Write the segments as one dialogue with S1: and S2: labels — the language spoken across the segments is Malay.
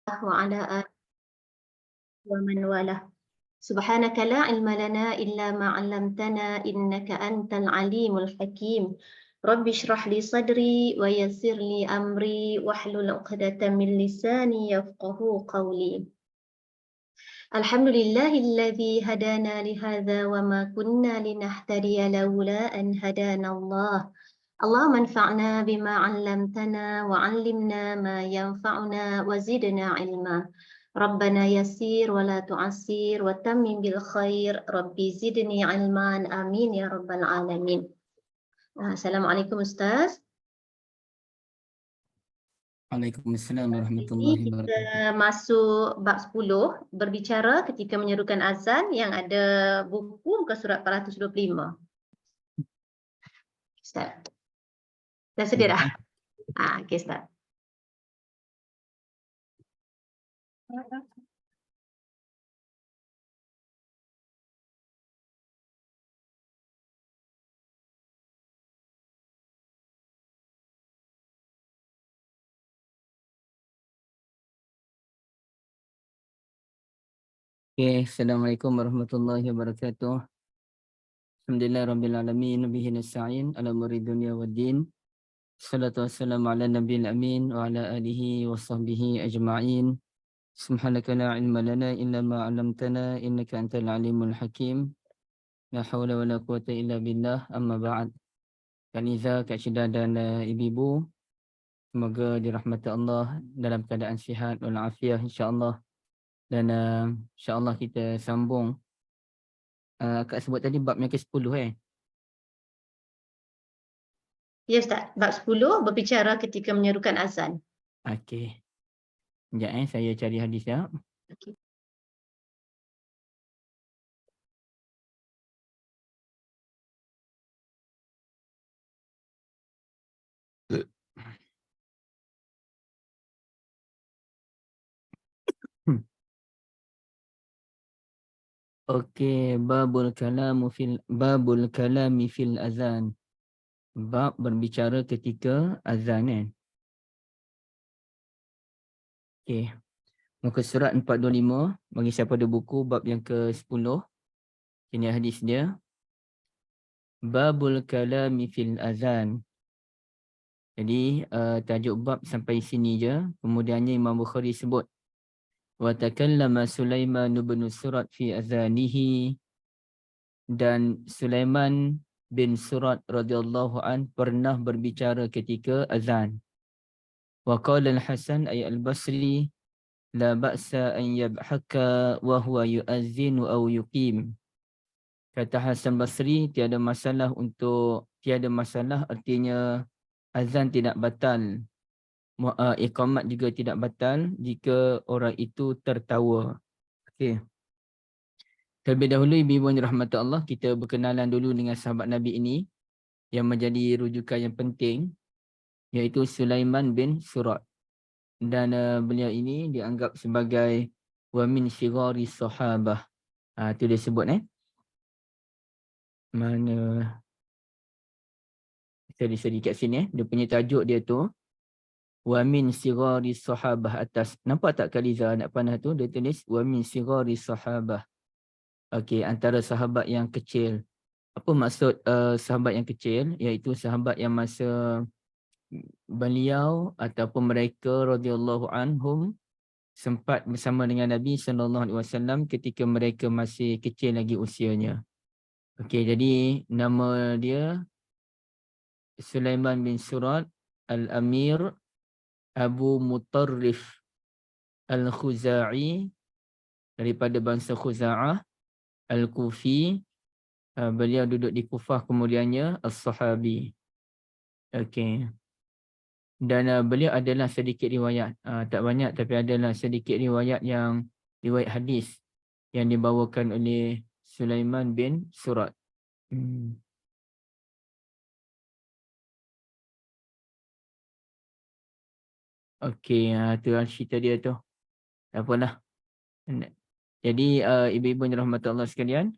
S1: وعلى آله ومن والاه. سبحانك لا علم لنا إلا ما علمتنا إنك أنت العليم الحكيم. رب اشرح لي صدري ويسر لي أمري واحلل عقدة من لساني يفقه قولي. الحمد لله الذي هدانا لهذا وما كنا لنهتدي لولا أن هدانا الله. اللهم انفعنا بما علمتنا وعلمنا ما ينفعنا وزدنا علما. ربنا يسير ولا تعسير وتمم بالخير ربي زدني علما آمين يا رب العالمين. السلام عليكم Ustaz.
S2: Waalaikumsalam
S1: Hari ini
S2: warahmatullahi
S1: kita
S2: wabarakatuh.
S1: masuk bab 10 berbicara ketika menyerukan azan yang ada buku muka surat 425. Ustaz. Dah sedia dah? Okey Ustaz.
S2: Okay, Assalamualaikum warahmatullahi wabarakatuh. Alhamdulillah rabbil alamin bihi nasta'in ala umuri dunya waddin. Salatu wassalamu ala nabiyil amin wa ala alihi wa sahbihi ajma'in. Subhanaka la ilma lana illa ma 'allamtana innaka antal alimul hakim. La haula wala quwwata illa billah amma ba'd. Kaniza, Kak Syida dan ibu-ibu, semoga dirahmati Allah dalam keadaan sihat wal afiah insya-Allah. Dan insya-Allah kita sambung Kak sebut tadi bab yang ke-10
S1: Ya Ustaz, bab 10 berbicara ketika menyerukan azan.
S2: Okey. Sekejap saya cari hadis ya.
S1: Okey.
S2: Okey, babul kalami fil azan. Bab berbicara ketika azan Okey. Muka surat 425 bagi siapa ada buku bab yang ke-10. Ini hadis dia. Babul kalami fil azan. Jadi tajuk bab sampai sini je. Kemudiannya Imam Bukhari sebut wa takallama Sulaiman bin Surat fi azanihi, dan Sulaiman bin Surat radhiyallahu an pernah berbicara ketika azan. Wa qala al-Hasan ay al-Basri la ba'sa an yabhaka wa huwa yu'azzinu aw yuqim. Kata Hasan Basri, tiada masalah artinya azan tidak batal. Iqamat juga tidak batal jika orang itu tertawa. Okey. Terlebih dahulu ibu-ibu yang dirahmati Allah, kita berkenalan dulu dengan sahabat Nabi ini yang menjadi rujukan yang penting, iaitu Sulaiman bin Surat. Dan beliau ini dianggap sebagai wa min syirari sahabah. Itu dia sebut mana seri kat sini dia punya tajuk dia tu wa min syirari sahabah atas. Nampak tak Kaliza nak panah tu? Dia tulis wa min syirari sahabah. Okey, antara sahabat yang kecil. Apa maksud sahabat yang kecil? Iaitu sahabat yang masa beliau ataupun mereka radhiyallahu anhum sempat bersama dengan Nabi SAW ketika mereka masih kecil lagi usianya. Okey, jadi nama dia Sulaiman bin Surat Al-Amir Abu Mutarrif Al-Khuza'i, daripada bangsa Khuza'ah, Al-Kufi. Beliau duduk di Kufah, kemudiannya As-Sahabi. Okey. Dan beliau adalah sedikit riwayat, tak banyak tapi adalah sedikit riwayat riwayat hadis yang dibawakan oleh Sulaiman bin Surat. Okey, tu cerita dia tu. Tak apalah. Jadi ibu-ibu yang dirahmati Allah sekalian,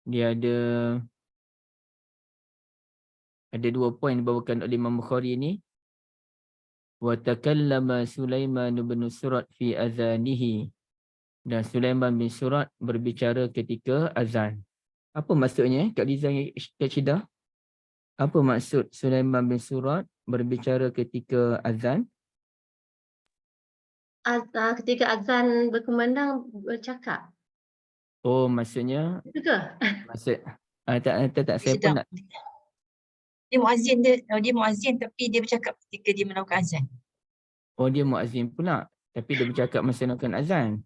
S2: dia ada 2 poin dibawakan oleh Imam Bukhari ni. Wa takallama Sulaiman bin Surat fi azanihi. Dan Sulaiman bin Surat berbicara ketika azan. Apa maksudnya Kak Liza, Kak Syida? Apa maksud Sulaiman bin Surat berbicara ketika azan?
S1: Ketika azan berkumandang bercakap.
S2: Oh, maksudnya
S1: Itu ke?
S2: maksud tak
S3: Dia
S2: saya pun
S3: sedang.
S2: nak.
S3: Dia muazzin tapi dia bercakap ketika dia melakukan azan.
S2: Oh, dia muazzin pula tapi dia bercakap masa melakukan azan.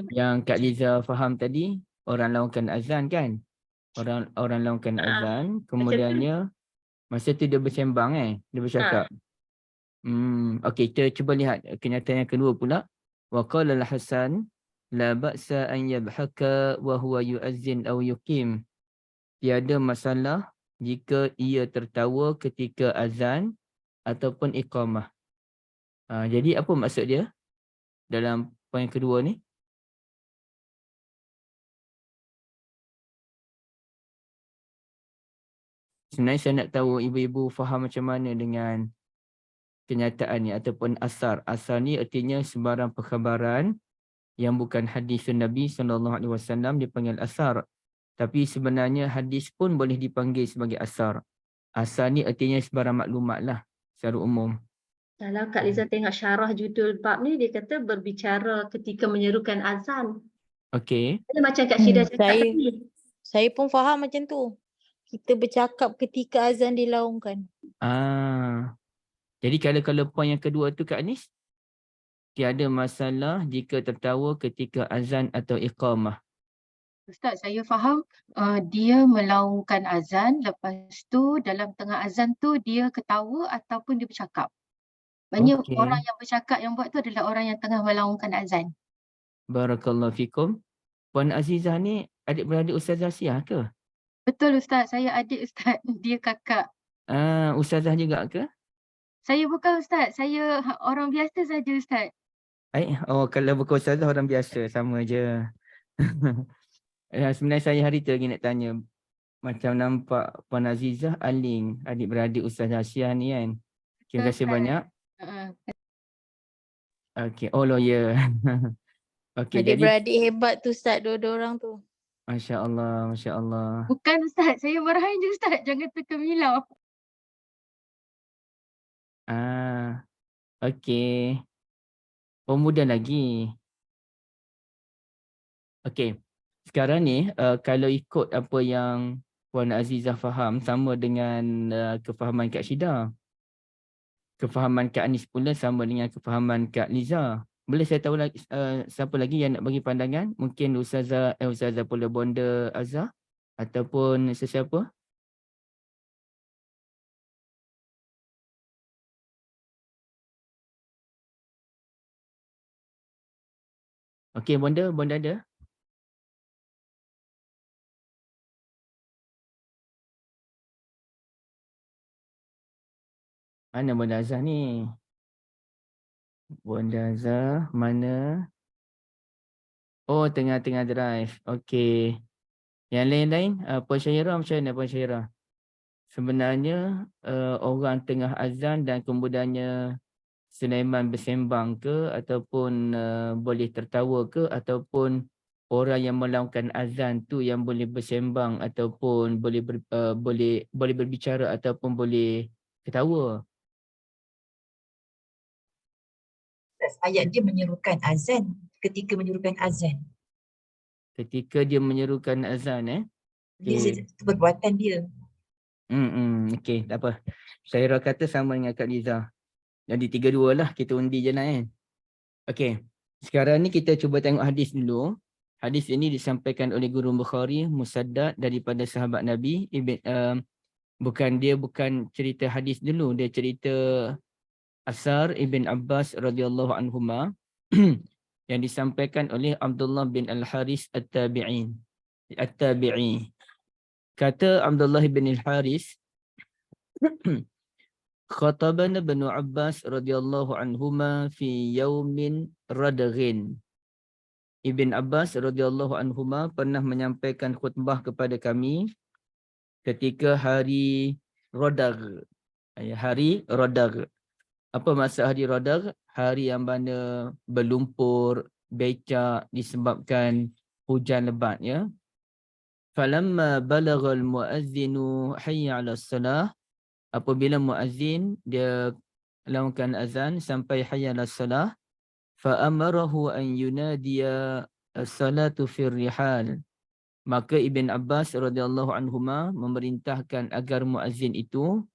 S2: Yang Kak Liza faham tadi, orang lakukan azan kan? Orang lakukan azan, kemudiannya masa tu dia bersembang dia bercakap. Okey, kita cuba lihat kenyataan yang kedua pula. Wa qala al-Hasan la ba'sa an yadhaka wa huwa yu'azzin aw yuqim. Tiada masalah jika ia tertawa ketika azan ataupun iqamah. Jadi apa maksud dia dalam poin kedua ni? Sebenarnya saya nak tahu ibu-ibu faham macam mana dengan kenyataan ni ataupun asar. Asar ni artinya sebarang perkhabaran yang bukan hadis Nabi SAW dipanggil asar. Tapi sebenarnya hadis pun boleh dipanggil sebagai asar. Asar ni artinya sebarang maklumat lah secara umum.
S1: Kalau Kak Liza tengok syarah judul bab ni, dia kata berbicara ketika menyerukan azan.
S2: Okey.
S1: Macam Kak Syida cakap tadi.
S4: Saya pun faham macam tu. Kita bercakap ketika azan dilaungkan.
S2: Jadi kalau poin yang kedua tu Kak Anis, tiada masalah jika tertawa ketika azan atau iqamah.
S5: Ustaz, saya faham dia melaungkan azan, lepas tu dalam tengah azan tu dia ketawa ataupun dia bercakap. Maksudnya orang yang bercakap yang buat tu adalah orang yang tengah melaungkan azan.
S2: Barakallahu fikum. Puan Azizah ni adik-beradik Ustazah Asiah ke?
S5: Betul Ustaz, saya adik Ustaz, dia kakak.
S2: Ustazah juga ke?
S5: Saya bukan Ustaz, saya orang biasa saja Ustaz.
S2: Kalau bukan Ustazah orang biasa, sama je. Sebenarnya saya hari tu lagi nak tanya, macam nampak Puan Azizah aling adik-beradik Ustazah Asiah ni kan. Terima kasih banyak. Okey, lawyer. Okey, jadi
S4: Adik-beradik hebat tu Ustaz, dua-dua orang tu.
S2: Masya Allah, Masya Allah.
S5: Bukan Ustaz, saya marahin je Ustaz, jangan terkemilau.
S2: Okey. Muda lagi. Okey. Sekarang ni kalau ikut apa yang Puan Azizah faham, sama dengan kefahaman Kak Syida. Kefahaman Kak Anis pula sama dengan kefahaman Kak Liza. Boleh saya tahu lagi siapa lagi yang nak bagi pandangan? Mungkin Ustazah pula Bonda Azhar ataupun sesiapa? Okey, Bonda ada? Mana Bonda Azhar ni? Bonda Azhar mana? Oh, tengah-tengah drive. Okey. Yang lain-lain, Puan Syahirah macam mana Puan Syahirah? Sebenarnya orang tengah azan dan kemudiannya Sulaiman bersembang ke ataupun boleh tertawa ke ataupun orang yang melakukan azan tu yang boleh bersembang ataupun boleh berbicara ataupun boleh ketawa.
S3: Ayat dia menyerukan azan ketika menyerukan azan.
S2: Ketika dia menyerukan azan
S3: Dia perbuatan dia.
S2: Okey, tak apa. Saya kata sama dengan Kak Liza. Jadi 3-2 lah, kita undi je nak kan. Okey. Sekarang ni kita cuba tengok hadis dulu. Hadis ini disampaikan oleh Guru Bukhari, Musaddad daripada sahabat Nabi. Bukan cerita hadis dulu, dia cerita asar Ibn Abbas radhiyallahu anhuma yang disampaikan oleh Abdullah bin Al-Haris At-Tabi'i. Kata Abdullah bin Al-Haris, khatabana Ibn Abbas radhiyallahu anhuma fi yaumin radghin. Ibn Abbas radhiyallahu anhuma pernah menyampaikan khutbah kepada kami ketika hari Radagh. Hari Radagh. Apa maksud hari Radar? Hari yang mana berlumpur, becak disebabkan hujan lebat, ya. Falamma balagal muazzinu hayya 'alas salah, apabila muazzin dia laungkan azan sampai hayya 'alas salah, fa amarahu an yunadiya as-salatu fir rihal. Maka Ibn Abbas radhiyallahu anhuma memerintahkan agar muazzin itu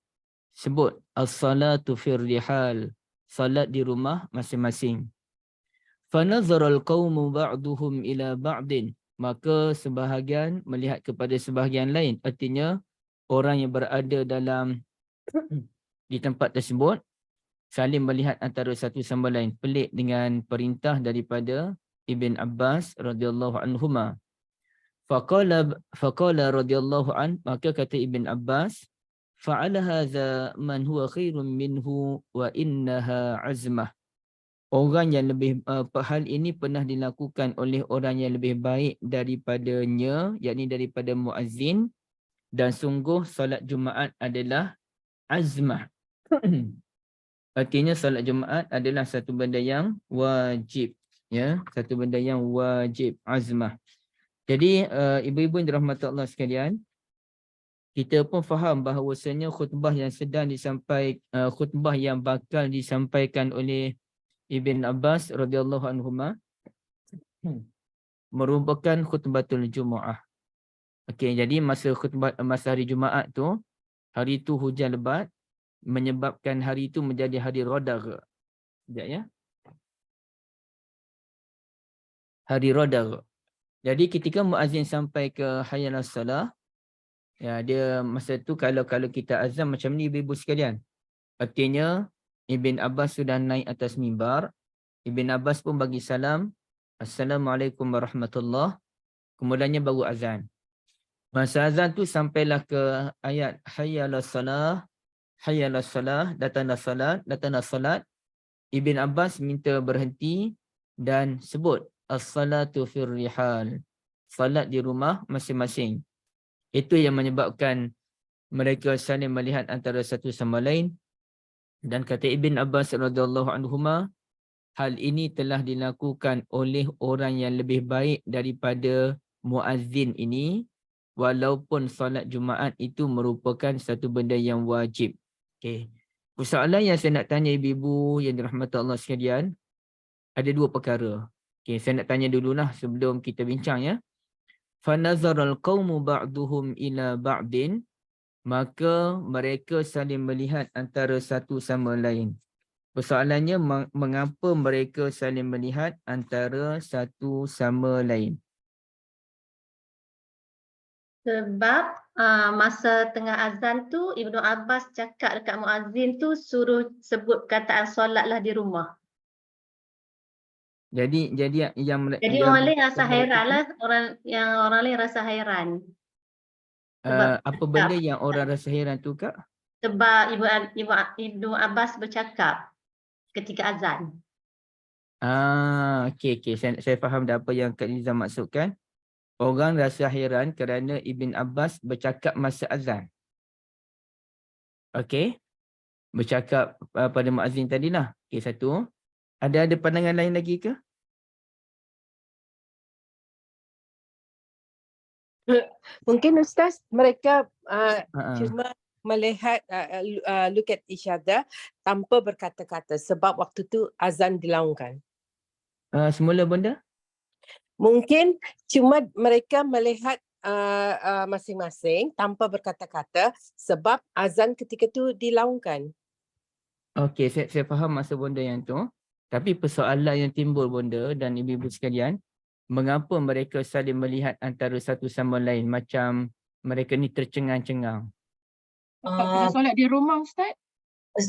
S2: sebut as-salatu fir rihal, salat di rumah masing-masing. Fa nazara al-qaumu ba'duhum ila ba'din, maka sebahagian melihat kepada sebahagian lain, artinya orang yang berada dalam di tempat tersebut saling melihat antara satu sama lain, pelik dengan perintah daripada Ibn Abbas radhiyallahu anhuma. Faqala radhiyallahu an, maka kata Ibn Abbas, fa'ala hadza man huwa khairun minhu wa innaha azmah. Orang yang lebih hal ini pernah dilakukan oleh orang yang lebih baik daripadanya, yakni daripada muazzin, dan sungguh solat Jumaat adalah azmah. Artinya solat Jumaat adalah satu benda yang wajib, ya, satu benda yang wajib, azmah. Jadi ibu-ibu yang dirahmati Allah sekalian, kita pun faham bahawasanya khutbah yang sedang disampaikan, khutbah yang bakal disampaikan oleh Ibn Abbas radhiyallahu anhuma merupakan khutbatul Jumaah. Okey, jadi masa hari Jumaat tu, hari tu hujan lebat menyebabkan hari itu menjadi hari Radar. Sekejap, ya. Hari Radar. Jadi ketika muazzin sampai ke hayya 'alas salah, ya, dia masa tu kalau kita azan macam ni ibu-ibu sekalian. Artinya Ibn Abbas sudah naik atas mimbar. Ibn Abbas pun bagi salam, Assalamualaikum warahmatullahi. Kemudiannya baru azan. Masa azan tu sampailah ke ayat hayya 'alas salah, hayya 'alas salah, datanglah salat, datanglah salat. Ibn Abbas minta berhenti dan sebut as-salatu fir rihal, salat di rumah masing-masing. Itu yang menyebabkan mereka saling melihat antara satu sama lain. Dan kata Ibn Abbas radhiyallahu anhuma, hal ini telah dilakukan oleh orang yang lebih baik daripada muazzin ini, walaupun solat Jumaat itu merupakan satu benda yang wajib. Okey. Persoalan yang saya nak tanya ibu-ibu yang dirahmati Allah sekalian, ada dua perkara. Okey, saya nak tanya dululah sebelum kita bincang, ya. Fanazaral qaumu ba'duhum ila ba'din, maka mereka saling melihat antara satu sama lain. Persoalannya, mengapa mereka saling melihat antara satu sama lain?
S1: Sebab masa tengah azan tu Ibnu Abbas cakap dekat muazzin tu suruh sebut perkataan solatlah di rumah.
S2: Jadi
S1: Jadi orang lain rasa hairan lah, orang lain rasa hairan. Sebab
S2: apa benda yang orang rasa hairan tu, Kak?
S1: Sebab Ibnu Abbas bercakap ketika azan.
S2: Okey. Saya faham dah apa yang Kak Liza maksudkan. Orang rasa hairan kerana Ibn Abbas bercakap masa azan. Okey. Bercakap pada muazzin tadilah. Okey, satu. Ada pandangan lain lagi ke?
S6: Mungkin Ustaz, mereka cuma melihat look at each other tanpa berkata-kata sebab waktu tu azan dilaungkan.
S2: Semula benda?
S6: Mungkin cuma mereka melihat masing-masing tanpa berkata-kata sebab azan ketika tu dilaungkan.
S2: Okey, saya faham masa bonda yang tu. Tapi persoalan yang timbul bonda dan ibu-ibu sekalian, mengapa mereka saling melihat antara satu sama lain macam mereka ni tercengang-cengang?
S5: Kena solat di rumah, Ustaz.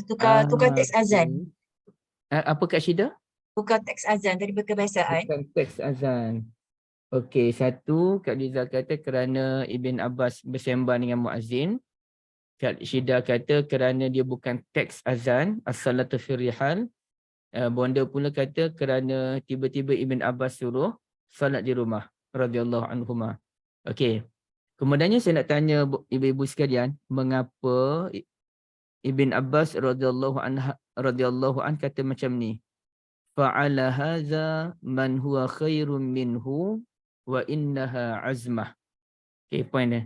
S3: Tukar teks azan.
S2: Apa Kak Syida?
S3: Tukar teks azan dari kebiasaan.
S2: Bukan teks azan. Okey, satu Kak Liza kata kerana Ibn Abbas bersembang dengan muazzin. Kak Syida kata kerana dia bukan teks azan, as-salatu fir rihal. Bonda pula kata kerana tiba-tiba Ibn Abbas suruh salat di rumah radhiyallahu anhuma. Okey. Kemudiannya saya nak tanya ibu-ibu sekalian, mengapa Ibn Abbas radhiyallahu radhiyallahu an kata macam ni. Fa'ala hadza man huwa khairun minhu wa innaha azmah. Okay, point dia.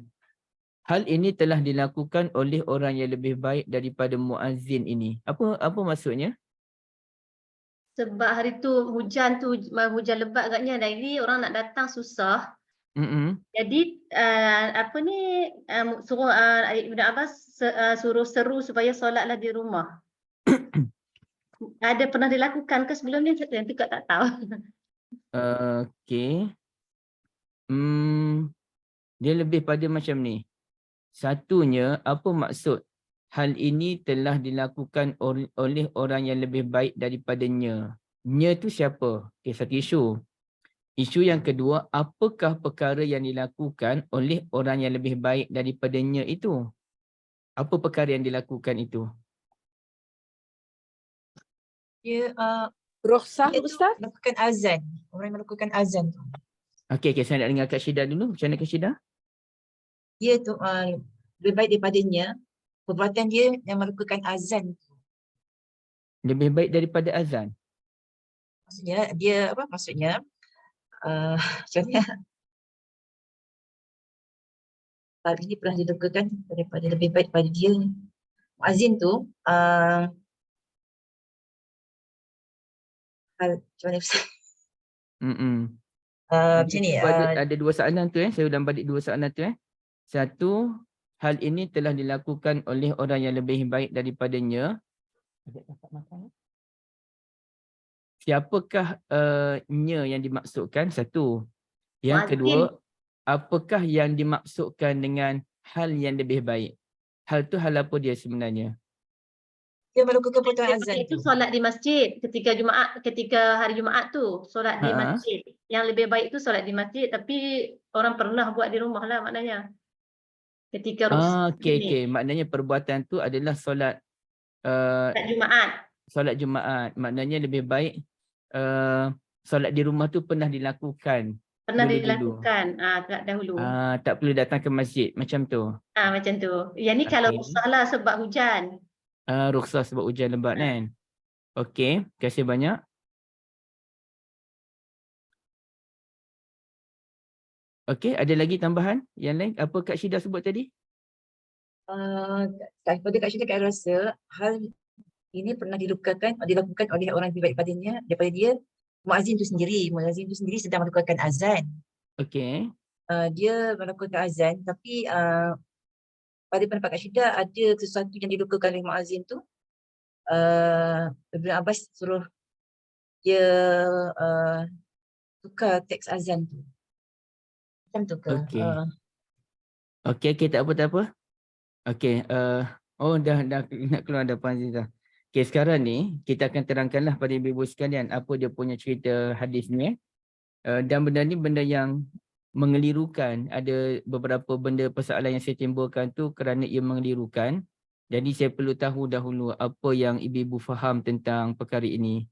S2: Hal ini telah dilakukan oleh orang yang lebih baik daripada muazzin ini. Apa maksudnya?
S1: Sebab hari tu hujan lebat agaknya, jadi orang nak datang susah. Jadi suruh Ibn Abbas suruh seru supaya solatlah di rumah. Ada pernah dilakukan ke sebelum ni? Yang tu tak tahu.
S2: Okey. Dia lebih pada macam ni. Satunya, apa maksud hal ini telah dilakukan oleh orang yang lebih baik daripadanya. Nya tu siapa? Okay, satu isu. Isu yang kedua, apakah perkara yang dilakukan oleh orang yang lebih baik daripadanya itu? Apa perkara yang dilakukan itu?
S3: Dia
S6: Rukhsah
S3: dia tu
S6: Ustaz?
S3: melakukan azan. Orang yang melakukan azan tu.
S2: Okey, saya nak dengar Kak Syida dulu. Macam mana Kak Syida?
S3: Dia tu lebih baik daripadanya. Perbuatan dia yang melakukan azan.
S2: Lebih baik daripada azan?
S3: Maksudnya dia apa maksudnya? Contohnya hal ini pernah dilakukan daripada lebih baik daripada dia. Muazzin tu macam mana Ustaz? Macam ni.
S2: Ada dua soalan tu saya ulang balik dua soalan tu Satu, hal ini telah dilakukan oleh orang yang lebih baik daripadanya. Siapakah nya yang dimaksudkan? Satu. Yang kedua, apakah yang dimaksudkan dengan hal yang lebih baik? Hal tu hal apa dia sebenarnya?
S3: Dia melakukan perbuatan azan
S1: Itu
S3: tu.
S1: solat di masjid ketika hari Jumaat tu, solat di masjid. Yang lebih baik tu solat di masjid, tapi orang pernah buat di rumah lah maknanya. Ketika
S2: okey. Maknanya perbuatan tu adalah solat
S1: Jumaat.
S2: Solat Jumaat. Maknanya lebih baik solat di rumah tu pernah dilakukan.
S1: Pernah
S2: dulu-dulu.
S1: dilakukan dahulu.
S2: Tak perlu datang ke masjid macam tu.
S1: Macam tu. Yang ni kalau rukhsah lah sebab hujan.
S2: Rukhsah sebab hujan lebat kan. Okey, terima kasih banyak. Okey, ada lagi tambahan yang lain? Apa Kak Syida sebut tadi?
S3: Daripada Kak Syida, Kak rasa hal ini pernah dilakukan oleh orang lebih baik daripada dia. Muazzin tu sendiri sedang melakukan azan.
S2: Okey.
S3: Dia melakukan azan, tapi pada pendapat Kak Syida ada sesuatu yang dilakukan oleh muazzin tu. Ibn Abbas suruh dia tukar teks azan tu. Macam tu ke?
S2: Okey, tak apa. Okey, dah nak keluar dah Puan Aziza. Okey, sekarang ni kita akan terangkanlah pada ibu-ibu sekalian apa dia punya cerita hadis ni. Dan benda ni benda yang mengelirukan. Ada beberapa benda persoalan yang saya timbulkan tu kerana ia mengelirukan. Jadi saya perlu tahu dahulu apa yang ibu-ibu faham tentang perkara ini.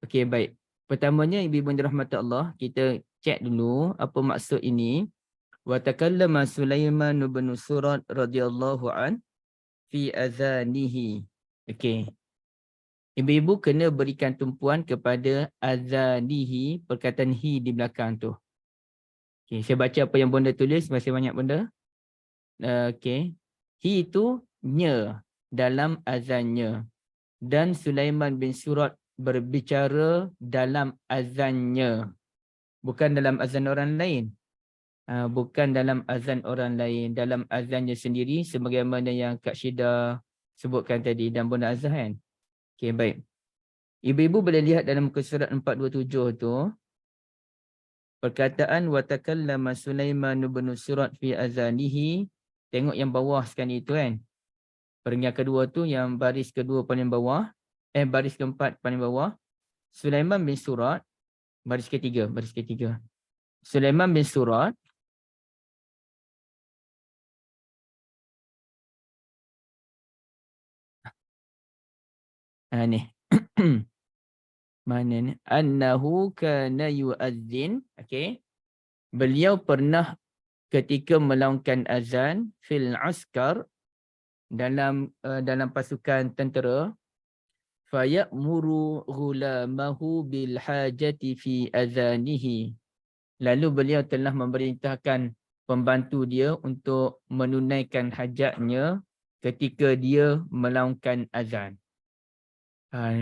S2: Okey, baik. Pertamanya ibu-ibu dirahmati Allah, kita cek dulu apa maksud ini. Wa takallama Sulaiman bin Surat radhiyallahu an fi azanihi. Okey. Ibu-ibu kena berikan tumpuan kepada azanihi, perkataan hi di belakang tu. Okey, saya baca apa yang bonda tulis, masih banyak benda. Okey. Hi itu nya dalam azannya. Dan Sulaiman bin Surat berbicara dalam azannya. Bukan dalam azan orang lain. Bukan dalam azan orang lain. Dalam azannya sendiri sebagaimana yang Kak Syida sebutkan tadi dan bonda azan kan. Okey, baik. Ibu-ibu boleh lihat dalam muka surat 427 tu. Perkataan wa takallama Sulaiman bin Surat fi azanihi. Tengok yang bawah sekali itu kan. Peringkat kedua tu yang baris kedua paling bawah. Baris keempat paling bawah. Sulaiman bin Surat. Baris ketiga. Sulaiman bin Surat. Ni. Mana ni? Annahu kana yu'adzin. Okey. Beliau pernah ketika melaungkan azan fil askar dalam pasukan tentera. fayamuru ghulamahu bil hajati fi azanihi. Lalu beliau telah memerintahkan pembantu dia untuk menunaikan hajatnya ketika dia melaungkan azan.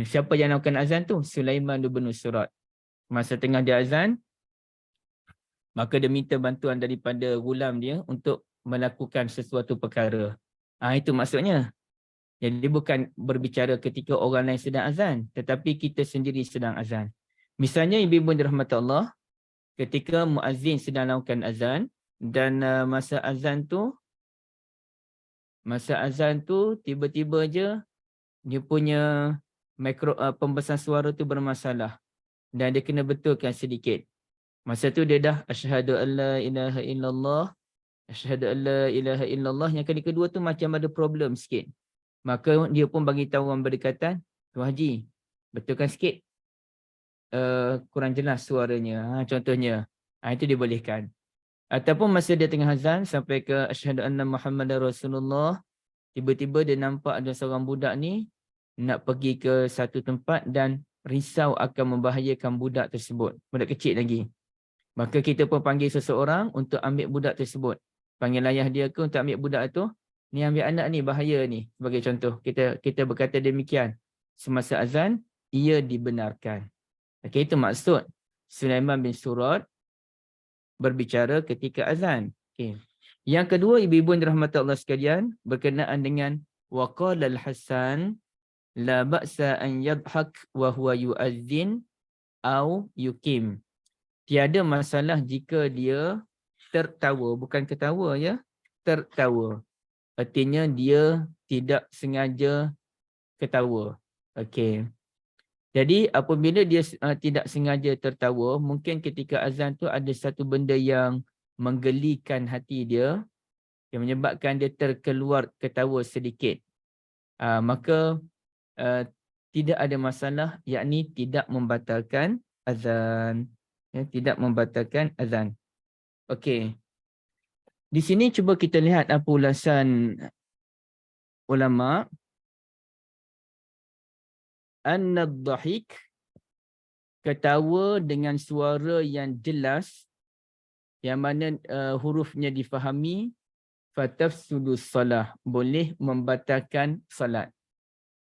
S2: Siapa yang melakukan azan tu? Sulaiman bin Surat. Masa tengah dia azan, maka dia minta bantuan daripada gulam dia untuk melakukan sesuatu perkara. Itu maksudnya. Jadi bukan berbicara ketika orang lain sedang azan, tetapi kita sendiri sedang azan. Misalnya ibu-ibu dirahmati Allah, ketika muazzin sedang melakukan azan dan masa azan tu tiba-tiba je dia punya pembesaran suara tu bermasalah dan dia kena betulkan sedikit. Masa tu dia dah asyhadu alla ilaha illallah, asyhadu alla ilaha illallah, yang kali kedua tu macam ada problem sikit. Maka dia pun bagi tahu orang berdekatan, Tuan Haji, betulkan sikit, kurang jelas suaranya, contohnya. Itu dibolehkan. Ataupun masa dia tengah azan sampai ke asyhadu anna Muhammadar Rasulullah, tiba-tiba dia nampak ada seorang budak ni nak pergi ke satu tempat dan risau akan membahayakan budak tersebut, budak kecil lagi. Maka kita pun panggil seseorang untuk ambil budak tersebut. Panggil ayah dia ke untuk ambil budak tu. Ni ambil anak ni, bahaya ni. Sebagai contoh, kita berkata demikian. Semasa azan, ia dibenarkan. Okey, itu maksud Sulaiman bin Surat berbicara ketika azan. Okey. Yang kedua, ibu-ibu yang dirahmati Allah sekalian, berkenaan dengan waqala al-Hasan la ba'sa an yadhak wa huwa yu'azzin au yuqim. Tiada masalah jika dia tertawa, bukan ketawa ya, tertawa. Artinya dia tidak sengaja ketawa. Okey. Jadi apabila dia tidak sengaja tertawa, mungkin ketika azan tu ada satu benda yang menggelikan hati dia, yang menyebabkan dia terkeluar ketawa sedikit. Maka tidak ada masalah, yakni tidak membatalkan azan. Ya, tidak membatalkan azan. Okey. Di sini cuba kita lihat apa ulasan ulama. An-nadhahik, ketawa dengan suara yang jelas, yang mana hurufnya difahami, fatafsudus salah, boleh membatalkan salat.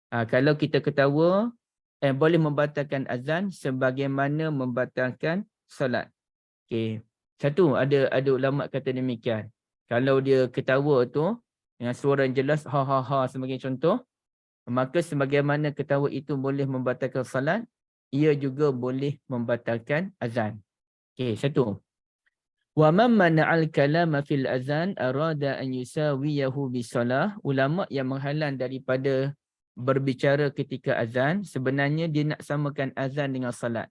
S2: Kalau kita ketawa, boleh membatalkan azan sebagaimana membatalkan salat. Okey. Satu, ada ulama kata demikian. Kalau dia ketawa tu dengan suara yang jelas, ha ha ha sebagai contoh, maka sebagaimana ketawa itu boleh membatalkan salat, ia juga boleh membatalkan azan. Okey, satu. Wa man mana'al kalama fil azan arada an yusawiyahu bisalah. Ulama yang menghalang daripada berbicara ketika azan, sebenarnya dia nak samakan azan dengan salat.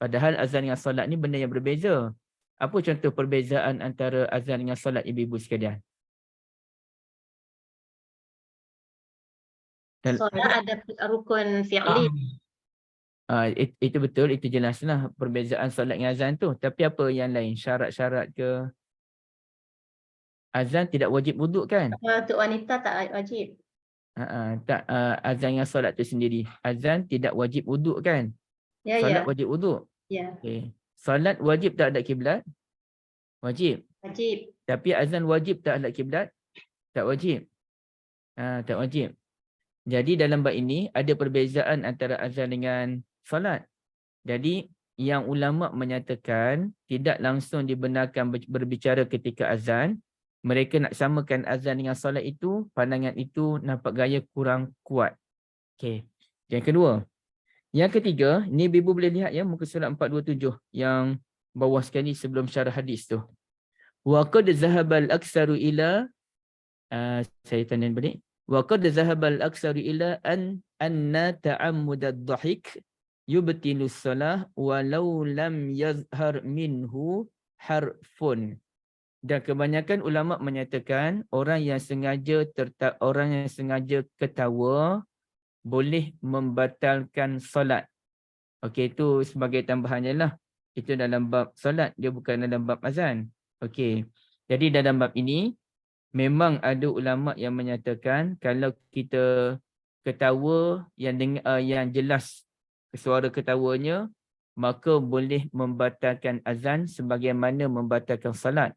S2: Padahal azan dengan salat ni benda yang berbeza. Apa contoh perbezaan antara azan dengan salat, ibu-ibu sekalian?
S1: Solat ada rukun fi'li.
S2: Itu betul, itu jelaslah perbezaan solat dengan azan tu. Tapi apa yang lain? Syarat-syarat ke? Azan tidak wajib wuduk kan?
S1: Untuk wanita tak wajib.
S2: Tak, azan dengan solat tu sendiri. Azan tidak wajib wuduk kan?
S1: Ya,
S2: solat
S1: ya.
S2: wajib wuduk.
S1: Ya.
S2: Okay. Solat wajib tak hadap kiblat? Wajib.
S1: Wajib.
S2: Tapi azan wajib tak hadap kiblat? Tak wajib. Tak wajib. Jadi dalam bab ini ada perbezaan antara azan dengan solat. Jadi yang ulama menyatakan tidak langsung dibenarkan berbicara ketika azan. Mereka nak samakan azan dengan solat itu, pandangan itu nampak gaya kurang kuat. Okey. Yang kedua. Yang ketiga, ni ibu boleh lihat ya muka surat 427 yang bawah sekali sebelum syarah hadis tu. Wa qad zahabal aktsaru ila saya tanda balik. Wa qad zahabal aktsaru ila anna ta'ammud ad-dhahik yubtilu salah walau lam yazhar minhu harfun. Dan kebanyakan ulama menyatakan orang yang sengaja ketawa boleh membatalkan solat. Okey, itu sebagai tambahannya lah. Itu dalam bab solat, dia bukan dalam bab azan. Okey. Jadi dalam bab ini memang ada ulama yang menyatakan kalau kita ketawa yang jelas suara ketawanya, maka boleh membatalkan azan sebagaimana membatalkan salat.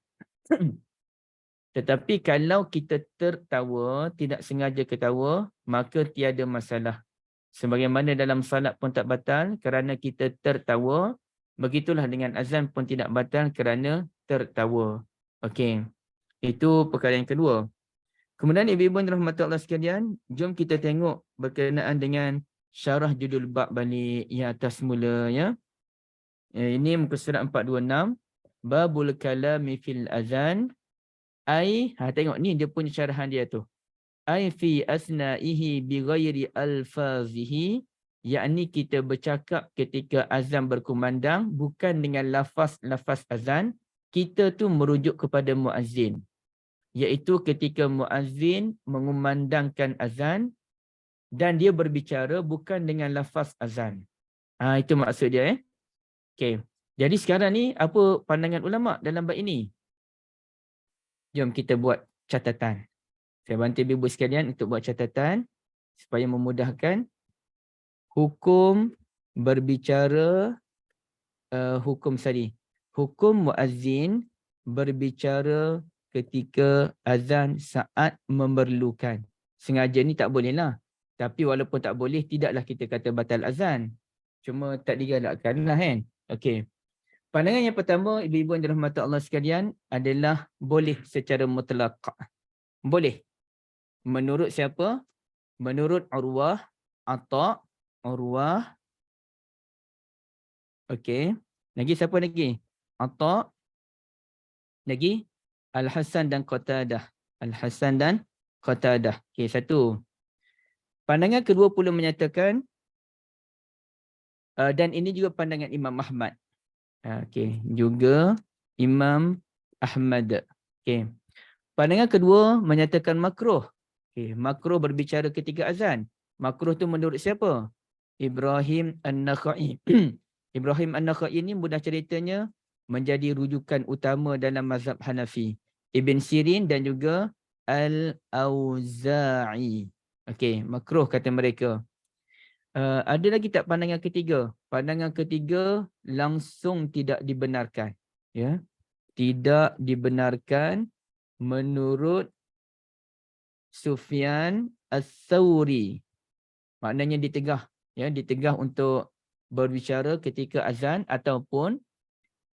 S2: Tetapi kalau kita tertawa, tidak sengaja ketawa, maka tiada masalah. Sebagaimana dalam salat pun tak batal kerana kita tertawa, begitulah dengan azan pun tidak batal kerana tertawa. Okey. Itu perkara yang kedua. Kemudian ibu-ibu dan rahmatullah sekalian, jom kita tengok berkenaan dengan syarah judul bab balik yang atas mula ya. Ini muka surat 426. Babul kalami fil azan. Tengok ni dia punya syarahan dia tu. Ai fi asna'ihi bi ghairi alfazihi, yakni kita bercakap ketika azan berkumandang bukan dengan lafaz azan, kita tu merujuk kepada muazzin, iaitu ketika muazzin mengumandangkan azan dan dia berbicara bukan dengan lafaz azan. Itu maksud dia Okey. Jadi sekarang ni apa pandangan ulama dalam bab ini? Jom kita buat catatan. Saya bantu ibu sekalian untuk buat catatan supaya memudahkan. Hukum berbicara, hukum muazzin berbicara ketika azan saat memerlukan. Sengaja ni tak boleh lah. Tapi walaupun tak boleh, tidaklah kita kata batal azan. Cuma tak digalakkan lah kan. Okey. Pandangan yang pertama, ibu-ibu yang dirahmati Allah sekalian, adalah boleh secara mutlak. Boleh. Menurut siapa? Menurut Urwah, Atha, Urwah. Okey. Lagi siapa lagi? Atha. Lagi? Al-Hasan dan Qatadah. Al-Hasan dan Qatadah. Okey, satu. Pandangan kedua pula menyatakan, dan ini juga pandangan Imam Ahmad. Okey, juga Imam Ahmad. Okey. Pandangan kedua menyatakan makruh. Okey, makruh berbicara ketika azan. Makruh tu menurut siapa? Ibrahim An-Nakhai. Ibrahim An-Nakhai ini mudah ceritanya menjadi rujukan utama dalam mazhab Hanafi. Ibn Sirin dan juga Al-Auza'i. Okey, makruh kata mereka. Ada lagi tak pandangan ketiga? Pandangan ketiga langsung tidak dibenarkan. Ya, tidak dibenarkan menurut Sufyan Ats-Tsauri. Maknanya ditegah, ya, ditegah untuk berbicara ketika azan ataupun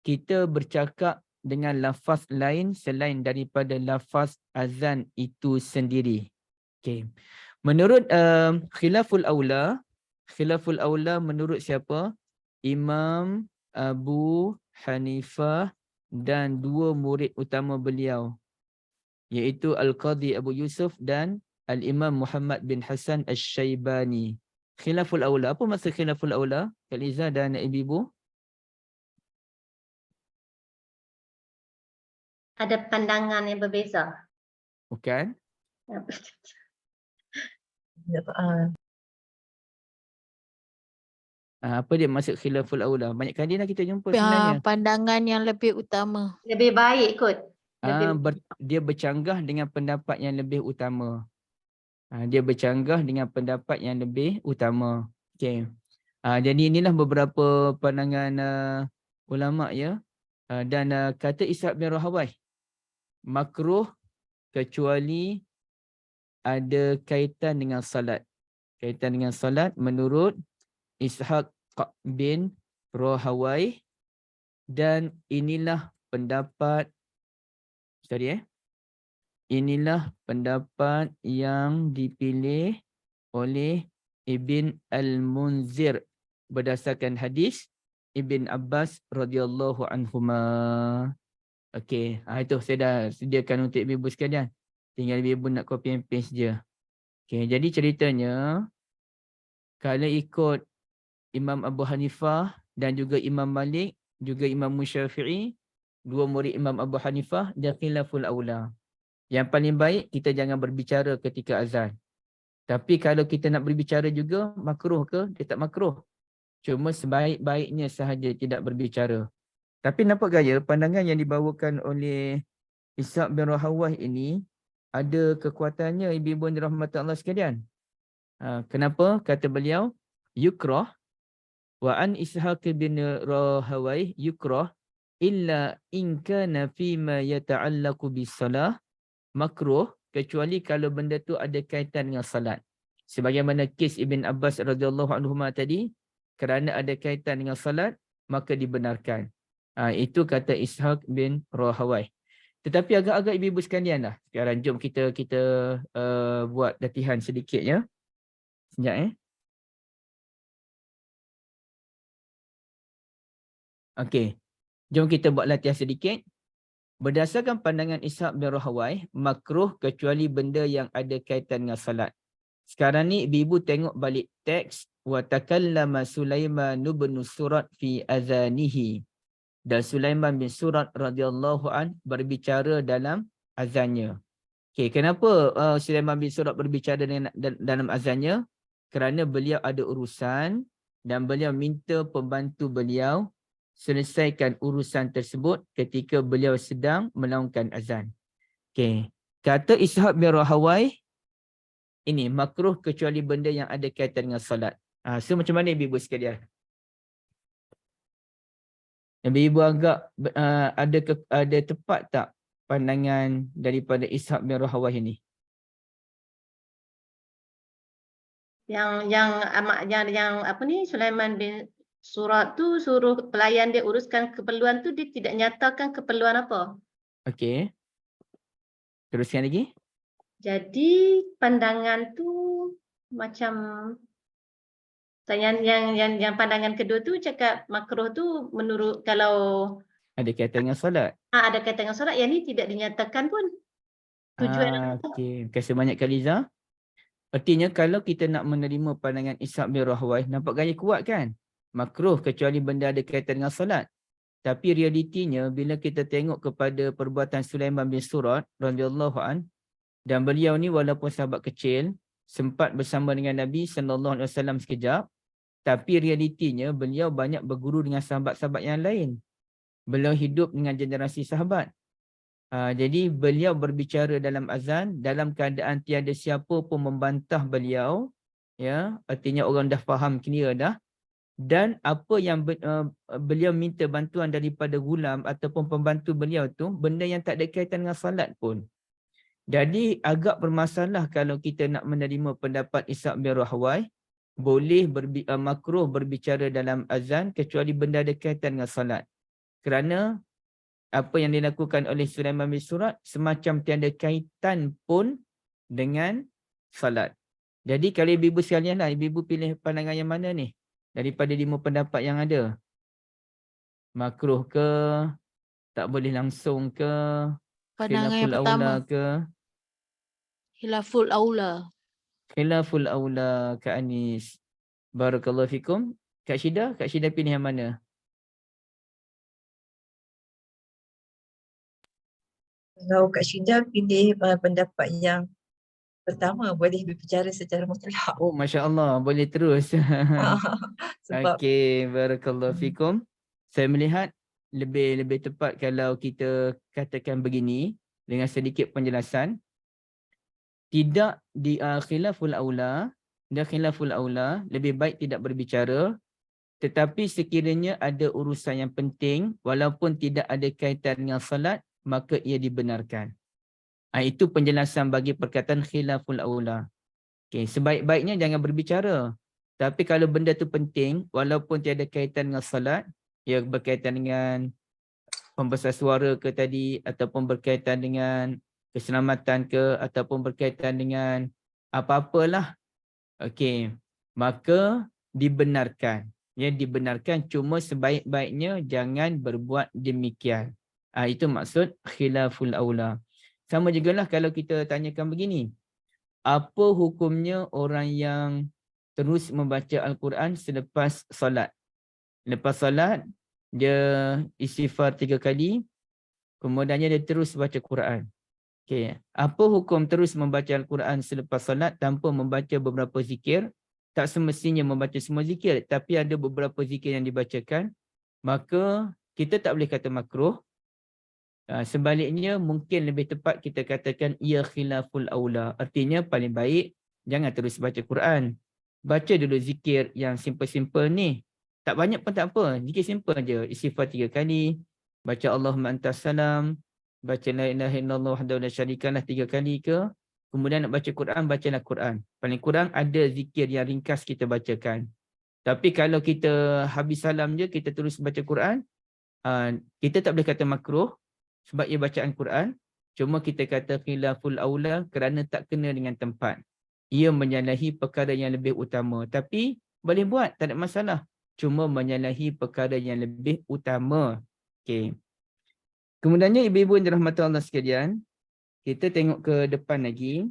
S2: kita bercakap dengan lafaz lain selain daripada lafaz azan itu sendiri. Okey. Menurut Khilaful Aula menurut siapa? Imam Abu Hanifah dan dua murid utama beliau, iaitu Al-Qadhi Abu Yusuf dan Al-Imam Muhammad bin Hasan Asy-Syaibani. Khilaful Aula. Apa maksud Khilaful Aula? Kak Liza dan ibu-ibu?
S1: Ada pandangan yang berbeza.
S2: Bukan? Apa dia maksud Khilaful Aula? Banyak kali dah kita jumpa sebenarnya.
S4: Pandangan yang lebih utama.
S1: Lebih baik kot.
S2: Dia bercanggah dengan pendapat yang lebih utama. Dia bercanggah dengan pendapat yang lebih utama. Okey. Jadi inilah beberapa pandangan ulama ya. Dan kata Ishaq bin Rahawai, makruh kecuali ada kaitan dengan salat. Kaitan dengan salat menurut Ishaq bin Rahawai, dan inilah pendapat inilah pendapat yang dipilih oleh Ibn Al-Munzir berdasarkan hadis Ibn Abbas radhiyallahu anhuma. Okey, itu saya dah sediakan untuk ibu sekalian. Tinggal ibu nak copy and paste je. Okey, jadi ceritanya kalau ikut Imam Abu Hanifah dan juga Imam Malik, juga Imam Syafi'i, dua murid Imam Abu Hanifah, dia khilaful aula. Yang paling baik kita jangan berbicara ketika azan. Tapi kalau kita nak berbicara juga, makruh ke? Dia tak makruh. Cuma sebaik-baiknya sahaja tidak berbicara. Tapi nampak gaya pandangan yang dibawakan oleh Ishaq bin Rahawai ini ada kekuatannya, ibu-ibu yang dirahmati Allah sekalian. Kenapa? Kata beliau, yukrah wa an Ishaq bin Rahawai yukrah illa in kana fima yata'allaqu bis-salah, makruh kecuali kalau benda tu ada kaitan dengan salat. Sebagaimana kes Ibn Abbas radhiyallahu anhuma tadi, kerana ada kaitan dengan salat maka dibenarkan. Itu kata Ishaq bin Rahawai. Tetapi agak-agak ibu-ibu sekalian lah. Sekarang jom kita buat latihan sedikit ya. Sekejap Okey. Jom kita buat latihan sedikit. Berdasarkan pandangan Ishaq bin Rahawai, makruh kecuali benda yang ada kaitan dengan salat. Sekarang ni ibu-ibu tengok balik teks. Wa takallama Sulaiman bin Surat fi azanihi. Dan Sulaiman bin Surat radhiyallahu an berbicara dalam azannya. Okey, kenapa Sulaiman bin Surat berbicara dalam azannya? Kerana beliau ada urusan dan beliau minta pembantu beliau selesaikan urusan tersebut ketika beliau sedang melaungkan azan. Okey, kata Ishaq bin Rahawai, ini makruh kecuali benda yang ada kaitan dengan salat. So macam mana ibu-ibu sekalian? Ibu-ibu agak ada tepat tak pandangan daripada Ishaq bin Rahawai ini?
S1: Yang apa ni, Sulaiman bin Surat tu suruh pelayan dia uruskan keperluan tu, dia tidak nyatakan keperluan apa.
S2: Okey. Teruskan lagi.
S1: Jadi pandangan tu macam yang pandangan kedua tu cakap makruh tu menurut kalau
S2: ada kaitan dengan solat.
S1: ada kaitan dengan solat, yang ni tidak dinyatakan pun tujuan.
S2: Okey, terima kasih banyak Kak Liza. Artinya kalau kita nak menerima pandangan Ishaq bin Rahawai, nampak gaya kuat kan? Makruh kecuali benda ada kaitan dengan solat. Tapi realitinya bila kita tengok kepada perbuatan Sulaiman bin Surat radhiyallahu an, dan beliau ni walaupun sahabat kecil, sempat bersama dengan Nabi sallallahu alaihi wasallam sekejap, tapi realitinya beliau banyak berguru dengan sahabat-sahabat yang lain. Beliau hidup dengan generasi sahabat. Jadi beliau berbicara dalam azan dalam keadaan tiada siapa pun membantah beliau, ya, artinya orang dah faham kira dah. Dan apa yang beliau minta bantuan daripada gulam ataupun pembantu beliau tu benda yang tak ada kaitan dengan salat pun. Jadi agak bermasalah kalau kita nak menerima pendapat Ishaq bin Rahawai, boleh makruh berbicara dalam azan kecuali benda ada kaitan dengan salat. Kerana apa yang dilakukan oleh Sulaiman bin Surat semacam tiada kaitan pun dengan salat. Jadi kalau ibu-ibu sekalian lah, ibu-ibu pilih pandangan yang mana ni? Daripada 5 pendapat yang ada. Makruh ke? Tak boleh langsung ke?
S4: Pandangan yang
S2: Khilaful
S4: pertama.
S2: aula ke?
S4: Khilaful aula.
S2: Khilaful aula, Kak Anis. Barakallahu fikum. Kak Syida pilih yang mana?
S3: Kalau Kak Syida pilih pendapat yang pertama, boleh berbicara secara mutlak.
S2: Oh, Masya Allah, boleh terus.
S3: Sebab
S2: Okey, barakallahu fikum. Saya melihat lebih tepat kalau kita katakan begini dengan sedikit penjelasan. Tidak di khilaful aula, dan khilaful aula lebih baik tidak berbicara, tetapi sekiranya ada urusan yang penting walaupun tidak ada kaitan dengan salat, maka ia dibenarkan. Itu penjelasan bagi perkataan khilaful aula. Okay, sebaik-baiknya jangan berbicara. Tapi kalau benda tu penting, walaupun tiada kaitan dengan salat, ia berkaitan dengan pembesar suara ke tadi, ataupun berkaitan dengan keselamatan ke, ataupun berkaitan dengan apa-apalah. Okey, maka dibenarkan. Ya, dibenarkan, cuma sebaik-baiknya jangan berbuat demikian. Itu maksud khilaful aula. Sama jugalah kalau kita tanyakan begini. Apa hukumnya orang yang terus membaca Al-Quran selepas solat? Lepas solat, dia istighfar 3 kali, kemudiannya dia terus baca Quran. Okay. Apa hukum terus membaca Al-Quran selepas solat tanpa membaca beberapa zikir? Tak semestinya membaca semua zikir, tapi ada beberapa zikir yang dibacakan. Maka kita tak boleh kata makruh. Sebaliknya mungkin lebih tepat kita katakan ia khilaful aula. Artinya paling baik jangan terus baca Quran. Baca dulu zikir yang simple-simple ni. Tak banyak pun tak apa. Zikir simple je. Istighfar 3 kali. Baca Allahumma antas salam. Baca la ilaha illallah wahdahu la syarika lah 3 kali ke. Kemudian nak baca Quran, bacalah Quran. Paling kurang ada zikir yang ringkas kita bacakan. Tapi kalau kita habis salam je, kita terus baca Quran, kita tak boleh kata makruh sebab ia bacaan Quran. Cuma kita kata khilaful aula kerana tak kena dengan tempat. Ia menyalahi perkara yang lebih utama. Tapi boleh buat, tak ada masalah. Cuma menyalahi perkara yang lebih utama. Okay. Kemudiannya ibu-ibu yang dirahmati Allah sekalian, kita tengok ke depan lagi.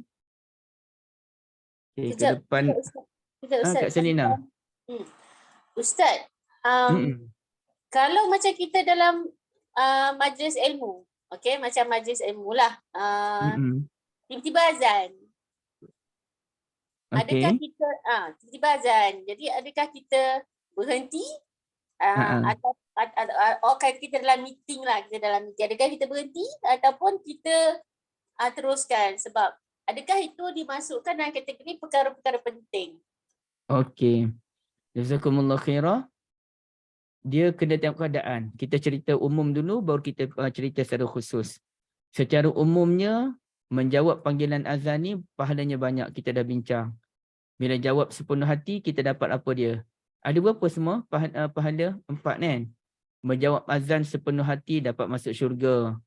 S2: Okay, ke depan. Kak Selina.
S7: Ustaz, kalau macam kita dalam majlis ilmu, okey, macam majlis ilmu lah, tiba-tiba azan. Adakah kita tiba-tiba azan, jadi adakah kita berhenti atau kalau kita dalam meeting lah, adakah kita berhenti ataupun kita teruskan, sebab adakah itu dimasukkan dalam kategori perkara-perkara penting?
S2: Okey. Jazakumullah khairah. Dia kena tengok keadaan. Kita cerita umum dulu baru kita cerita secara khusus. Secara umumnya menjawab panggilan azan ni pahalanya banyak, kita dah bincang. Bila jawab sepenuh hati kita dapat apa dia? Ada berapa semua pahala? 4 kan? Menjawab azan sepenuh hati dapat masuk syurga.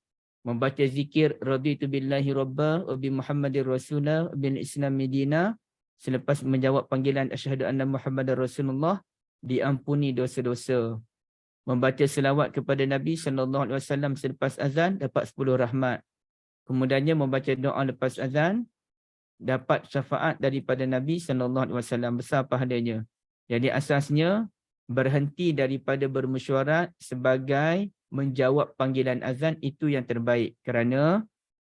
S2: Membaca zikir raditu billahi rabba wa bi Muhammadir Rasulullah bil Islam Medina, selepas menjawab panggilan asyhadu anna Muhammadar Rasulullah, diampuni dosa-dosa. Membaca selawat kepada Nabi SAW selepas azan dapat 10 rahmat. Kemudiannya membaca doa lepas azan dapat syafaat daripada Nabi SAW, besar pahalanya. Jadi asasnya berhenti daripada bermesyuarat sebagai menjawab panggilan azan itu yang terbaik, kerana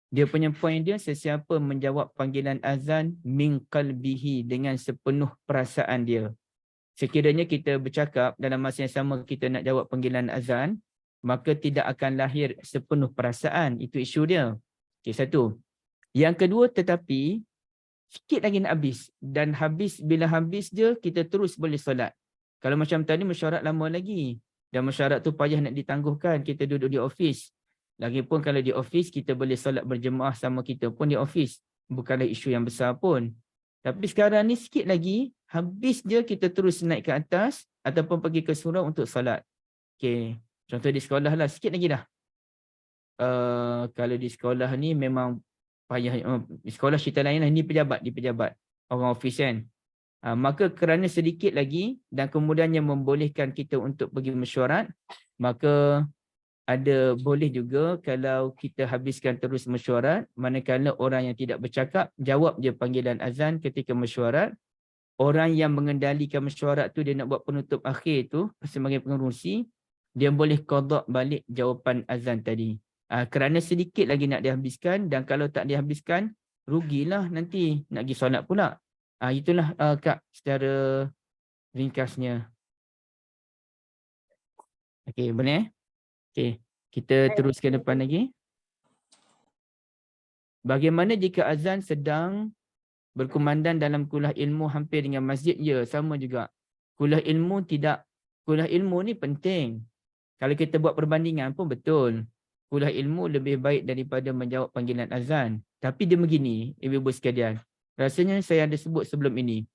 S2: dia punya poin dia, sesiapa menjawab panggilan azan min qalbihi, dengan sepenuh perasaan dia. Sekiranya kita bercakap dalam masa yang sama kita nak jawab panggilan azan, maka tidak akan lahir sepenuh perasaan. Itu isu dia. Okey, satu. Yang kedua, tetapi sikit lagi nak habis. Dan bila habis je, kita terus boleh solat. Kalau macam tadi mesyuarat lama lagi. Dan mesyuarat tu payah nak ditangguhkan. Kita duduk di office. Lagipun kalau di office, kita boleh solat berjemaah sama kita pun di office. Bukanlah isu yang besar pun. Tapi sekarang ni sikit lagi, habis je kita terus naik ke atas ataupun pergi ke surau untuk solat. Okay. Contoh di sekolah lah, sikit lagi dah. Kalau di sekolah ni memang payah. Di sekolah cerita lain lah, ni pejabat. Orang office kan. Maka kerana sedikit lagi dan kemudiannya membolehkan kita untuk pergi mesyuarat, maka ada boleh juga kalau kita habiskan terus mesyuarat, manakala orang yang tidak bercakap, jawab je panggilan azan ketika mesyuarat. Orang yang mengendalikan mesyuarat tu, dia nak buat penutup akhir tu sebagai pengerusi, dia boleh qada balik jawapan azan tadi. Kerana sedikit lagi nak dihabiskan, dan kalau tak dihabiskan, rugilah nanti nak pergi solat pula. Itulah Kak secara ringkasnya. Okey, boleh? Okey, kita teruskan depan lagi. Bagaimana jika azan sedang berkumandang dalam kuliah ilmu hampir dengan masjid? Ya, sama juga. Kuliah ilmu tidak. Kuliah ilmu ni penting. Kalau kita buat perbandingan pun betul. Kuliah ilmu lebih baik daripada menjawab panggilan azan. Tapi dia begini, ibu-ibu sekalian. Rasanya saya ada sebut sebelum ini.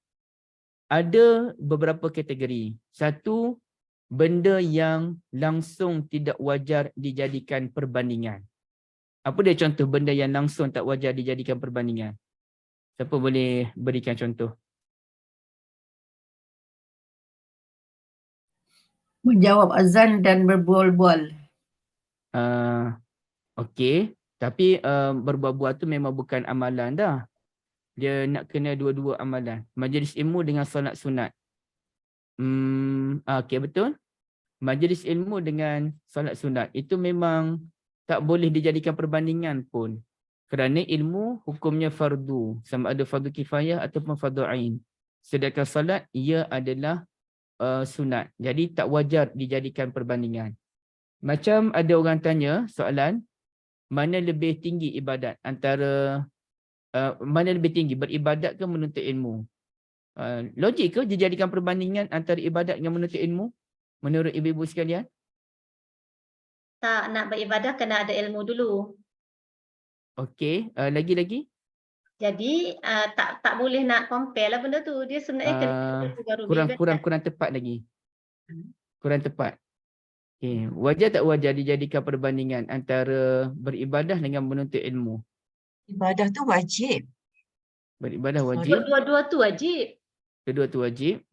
S2: Ada beberapa kategori. Satu, benda yang langsung tidak wajar dijadikan perbandingan. Apa dia contoh benda yang langsung tak wajar dijadikan perbandingan? Siapa boleh berikan contoh?
S8: Menjawab azan dan berbual-bual.
S2: Okey, tapi berbual-bual tu memang bukan amalan dah. Dia nak kena dua-dua amalan. Majlis ilmu dengan solat sunat. Okey, betul. Majlis ilmu dengan solat sunat itu memang tak boleh dijadikan perbandingan pun. Kerana ilmu hukumnya fardu, sama ada fardu kifayah ataupun fardu ain. Sedangkan solat ia adalah sunat. Jadi tak wajar dijadikan perbandingan. Macam ada orang tanya soalan, mana lebih tinggi ibadat antara mana lebih tinggi, beribadat ke menuntut ilmu? Logik ke dijadikan perbandingan antara ibadat dengan menuntut ilmu menurut ibu-ibu sekalian?
S1: Tak, nak beribadah kena ada ilmu dulu.
S2: Okey, lagi-lagi?
S1: Jadi tak boleh nak compare lah benda tu. Dia sebenarnya kena ilmu baru beribadat.
S2: Kurang tepat lagi. Kurang tepat. Okay. Wajar tak wajar dijadikan perbandingan antara beribadah dengan menuntut ilmu?
S3: Ibadah tu wajib.
S2: Beribadah wajib.
S1: Dua-dua tu wajib.
S2: Kedua tu wajib.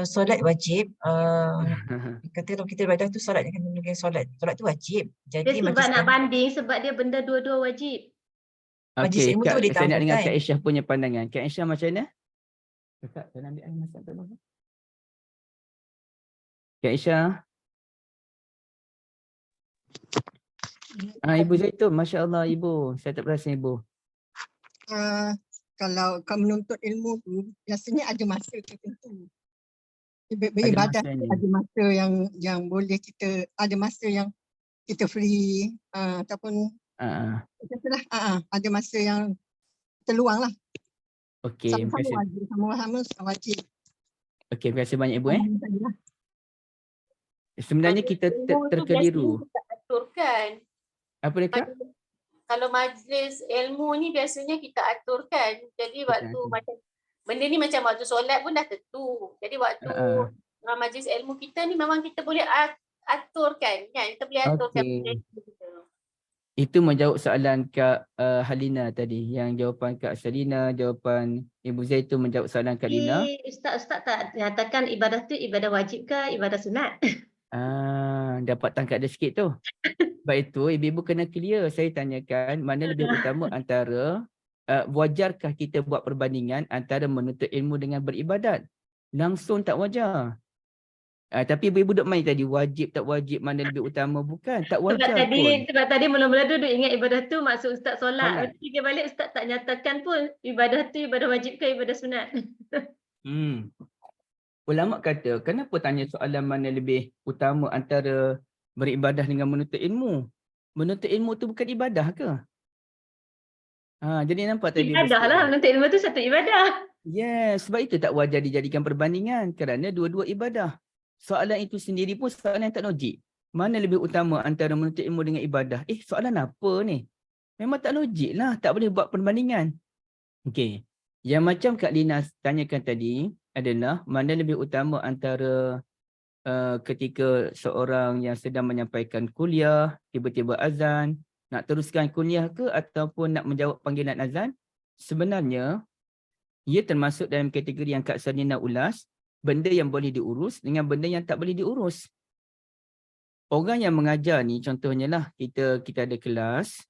S3: Solat wajib. Kata kalau kita ibadah tu solat dengan solat. Solat tu wajib.
S1: Dia
S3: Jadi
S1: sebab nak banding, sebab dia benda dua-dua wajib.
S3: majlis
S2: Okey,
S3: ilmu tu boleh
S2: saya nak dengar
S3: tambahkan.
S2: Kak Aisyah punya pandangan. Kak Aisyah macam mana? Kakak, saya ambil air masak tak apa. Kak Aisyah. Ibu Zaitun, Masya Allah Ibu. Saya tak perasan Ibu.
S9: Kalau menuntut ilmu tu biasanya ada masa tertentu. Beribadah ada masa yang boleh kita, ada masa yang kita free ataupun ada masa yang terluang lah.
S2: Okey,
S9: sama-sama wajib.
S2: Okey, terima kasih banyak Ibu. Sebenarnya kita terkeliru.
S7: Kita aturkan.
S2: Apa dia Kak?
S7: Kalau majlis ilmu ni biasanya kita aturkan. Jadi waktu macam benda ni macam waktu solat pun dah tentu. Jadi waktu majlis ilmu kita ni memang kita boleh aturkan kan. Kita boleh aturkan kita.
S2: Itu menjawab soalan Kak Halina tadi. Yang jawapan Kak Salina, jawapan Ibu Zaitun menjawab soalan Kak Lina.
S1: Ustaz tak nyatakan ibadah tu ibadah wajib ke ibadah sunat?
S2: Dapat tangkap dia sikit tu. Sebab itu ibu-ibu kena clear. Saya tanyakan mana lebih utama antara wajarkah kita buat perbandingan antara menuntut ilmu dengan beribadat? Langsung tak wajar. Tapi ibu-ibu duk main tadi wajib tak wajib mana lebih utama, bukan, tak wajar
S1: sebab tadi mula-mula duduk ingat ibadah tu maksud Ustaz solat. Fikir balik Ustaz tak nyatakan pun ibadah tu ibadah wajib ke ibadah sunat.
S2: Ulama kata kenapa tanya soalan mana lebih utama antara beribadah dengan menuntut ilmu? Menuntut ilmu tu bukan ibadah ke? Jadi nampak tadi
S1: ibadah lah, menuntut ilmu tu satu ibadah.
S2: Yes, sebab itu tak wajar dijadikan perbandingan kerana dua-dua ibadah. Soalan itu sendiri pun soalan yang tak logik. Mana lebih utama antara menuntut ilmu dengan ibadah? Soalan apa ni? Memang tak logik lah, tak boleh buat perbandingan. Okey. Yang macam Kak Lina tanyakan tadi adalah mana lebih utama antara ketika seorang yang sedang menyampaikan kuliah, tiba-tiba azan, nak teruskan kuliah ke ataupun nak menjawab panggilan azan? Sebenarnya, ia termasuk dalam kategori yang Kak Salina ulas, benda yang boleh diurus dengan benda yang tak boleh diurus. Orang yang mengajar ni contohnya lah, kita ada kelas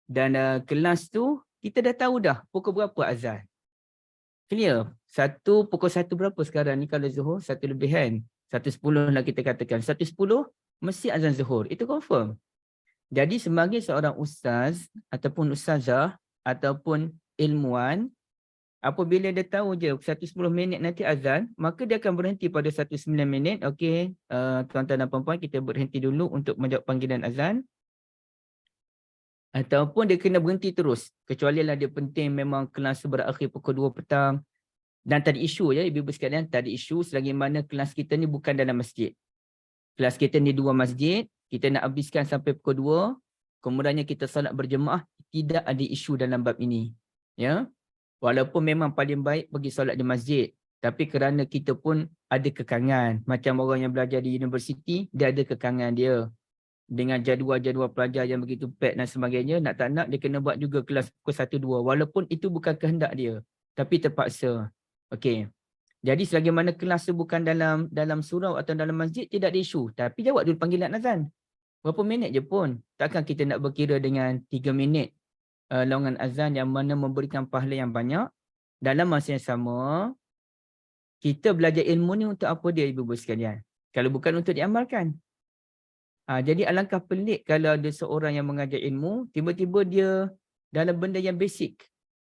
S2: dan kelas tu kita dah tahu dah pukul berapa azan. Clear? Pukul 1 berapa sekarang ni kalau Zuhur? 1 lebih kan? 1.10 lah kita katakan. 1.10 mesti azan Zuhur. Itu confirm. Jadi sebagai seorang ustaz ataupun ustazah ataupun ilmuwan, apabila dia tahu je 1.10 minit nanti azan, maka dia akan berhenti pada 1.9 minit. Okey, tuan-tuan dan puan-puan, kita berhenti dulu untuk menjawab panggilan azan. Ataupun dia kena berhenti terus. Kecuali lah dia penting memang kelas berakhir pukul 2 petang. Dan tak ada isu ya, ibu-ibu sekalian, tak ada isu selagi mana kelas kita ni bukan dalam masjid. Kelas kita ni 2 masjid, kita nak habiskan sampai pukul 2, kemudiannya kita salat berjemaah, tidak ada isu dalam bab ini. Ya. Walaupun memang paling baik pergi solat di masjid, tapi kerana kita pun ada kekangan. Macam orang yang belajar di universiti, dia ada kekangan dia. Dengan jadual-jadual pelajar yang begitu pack dan sebagainya, nak tak nak dia kena buat juga kelas pukul 1-2. Walaupun itu bukan kehendak dia, tapi terpaksa. Okey. Jadi selagi mana kelas tu bukan dalam surau atau dalam masjid, tidak ada isu. Tapi jawab dulu panggilan azan. Berapa minit je pun. Takkan kita nak berkira dengan 3 minit laungan azan yang mana memberikan pahala yang banyak. Dalam masa yang sama, kita belajar ilmu ni untuk apa dia ibu-ibu sekalian? Kalau bukan untuk diamalkan. Jadi alangkah pelik kalau ada seorang yang mengajar ilmu, tiba-tiba dia dalam benda yang basic.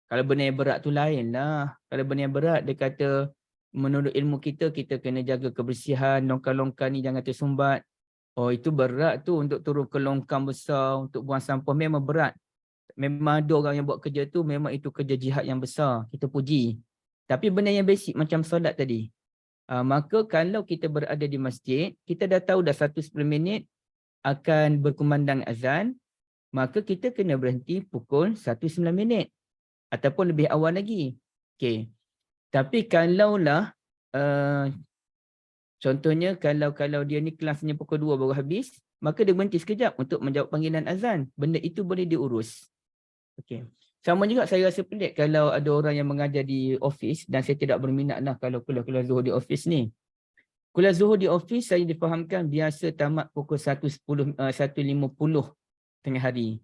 S2: Kalau benda yang berat tu lain lah. Kalau benda yang berat, dia kata menurut ilmu kita, kita kena jaga kebersihan, longkang-longkang ni jangan tersumbat. Oh itu berat tu untuk turun ke longkang besar, untuk buang sampah memang berat. memang ada orang yang buat kerja tu, memang itu kerja jihad yang besar. Kita puji. Tapi benda yang basic macam solat tadi. Maka kalau kita berada di masjid, kita dah tahu dah 1 10 minit akan berkumandang azan, maka kita kena berhenti pukul 1 9 minit. Ataupun lebih awal lagi. Okay. Tapi kalaulah, contohnya kalau dia ni kelasnya pukul 2 baru habis, maka dia berhenti sekejap untuk menjawab panggilan azan. Benda itu boleh diurus. Okay. Sama juga saya rasa pelik kalau ada orang yang mengajar di office dan saya tidak berminat lah kalau kuliah-kuliah Zuhur di office ni. Kuliah Zuhur di office saya difahamkan biasa tamat pukul 1.50 tengah hari.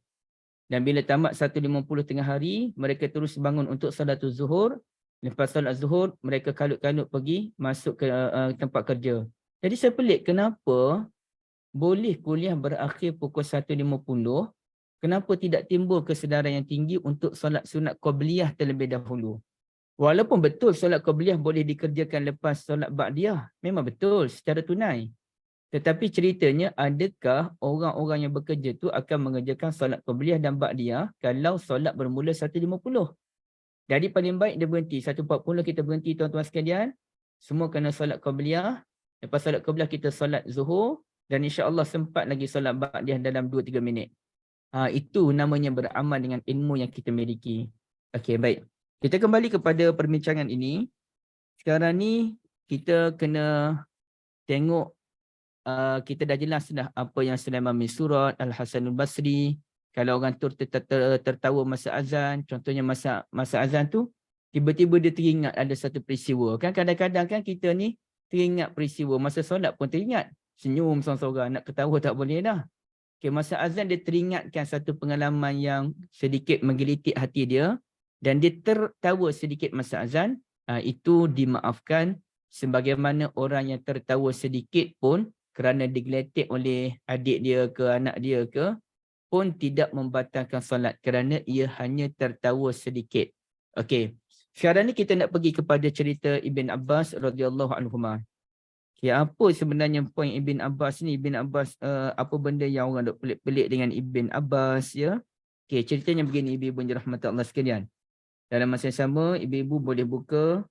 S2: Dan bila tamat 1.50 tengah hari, mereka terus bangun untuk salatul Zuhur. Lepas salat Zuhur, mereka kalut-kalut pergi masuk ke tempat kerja. Jadi saya pelik kenapa boleh kuliah berakhir pukul 1.50, kenapa tidak timbul kesedaran yang tinggi untuk solat sunat qabliyah terlebih dahulu. Walaupun betul solat qabliyah boleh dikerjakan lepas solat ba'diyah, memang betul secara tunai. Tetapi ceritanya adakah orang-orang yang bekerja tu akan mengerjakan solat qabliyah dan ba'diyah kalau solat bermula 1.50? Jadi paling baik dia berhenti 1.40 kita berhenti tuan-tuan sekalian. Semua kena solat qabliyah. Lepas solat qabliyah kita solat Zuhur. Dan insya-Allah sempat lagi solat ba'diyah dalam 2-3 minit. Itu namanya beramal dengan ilmu yang kita miliki. Okey, baik. Kita kembali kepada perbincangan ini. Sekarang ni kita kena tengok, kita dah jelas dah apa yang Sulaiman bin Surad, Al-Hasanul Basri. Kalau orang tu tertawa masa azan, contohnya masa azan tu, tiba-tiba dia teringat ada satu peristiwa. Kan kadang-kadang kan kita ni teringat peristiwa, masa solat pun teringat. Senyum seorang-seorang, nak ketawa tak boleh dah. Okay, masa azan dia teringatkan satu pengalaman yang sedikit menggelitik hati dia dan dia tertawa sedikit masa azan, itu dimaafkan sebagaimana orang yang tertawa sedikit pun kerana digeletik oleh adik dia ke anak dia ke pun tidak membatalkan solat kerana ia hanya tertawa sedikit. Okey. Sekarang ni kita nak pergi kepada cerita Ibn Abbas radhiyallahu anhuma. Okay, apa sebenarnya poin Ibn Abbas ni? Ibn Abbas, apa benda yang orang dok pelik-pelik dengan Ibn Abbas ya? Okey, ceritanya begini ibu-ibu yang dirahmati Allah sekalian. Dalam masa yang sama, ibu-ibu boleh buka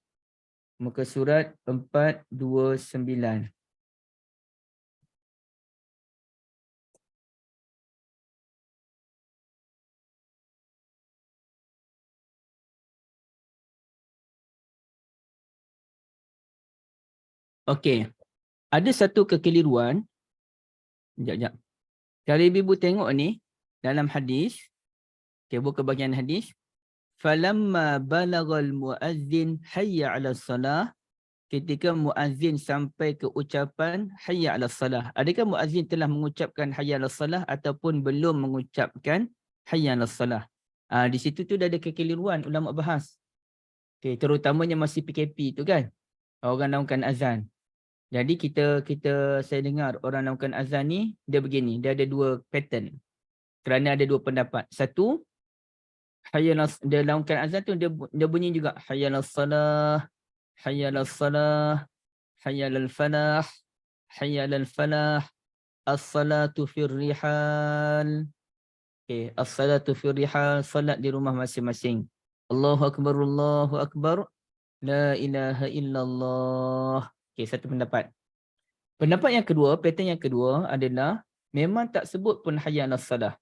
S2: muka surat 429. Okey. Ada satu kekeliruan. Sekejap. Kalau ibu-ibu tengok ni dalam hadis, okey, buka bahagian hadis. Falamma balagal muazzin hayya 'alas salah, ketika muazzin sampai ke ucapan hayya 'alas salah. Adakah muazzin telah mengucapkan hayya 'alas salah ataupun belum mengucapkan hayya 'alas salah? Di situ tu dah ada kekeliruan ulama bahas. Okey, terutamanya masih PKP tu kan. Orang naungkan azan. Jadi saya dengar orang naungkan azan ni dia begini, dia ada dua pattern. Kerana ada dua pendapat. Satu, dia naungkan azan tu dia bunyi juga hayyalas salah, hayyalas salah, hayyalal falah, hayyalal falah, as-salatu fir rihal. Okey, as-salatu fir rihal, salat di rumah masing-masing. Allahu akbar, Allahu akbar. La ilaha illallah. Okey, satu pendapat. Pendapat yang kedua, pattern yang kedua adalah memang tak sebut pun hayya 'alas salah.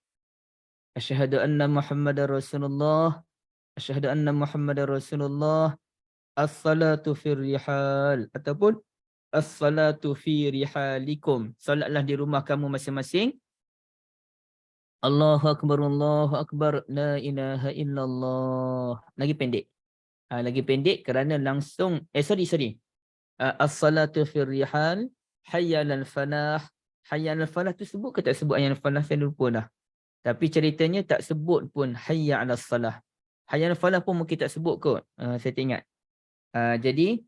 S2: Asyhadu anna Muhammadar Rasulullah. Asyhadu anna Muhammadar Rasulullah. As-salatu fir rihal ataupun as-salatu fi rihalikum. Salatlah di rumah kamu masing-masing. Allahu akbar, Allahu akbar. La ilaha illallah. Lagi pendek. Lagi pendek kerana langsung sorry. As-salatu fir rihal, hayyalal falah. Hayyalal falah tu sebut ke tak sebut hayyalal falah, saya lupa dah. Tapi ceritanya tak sebut pun hayya 'alas salah. Hayyalal falah pun mungkin tak sebut kot. Saya tak ingat. Jadi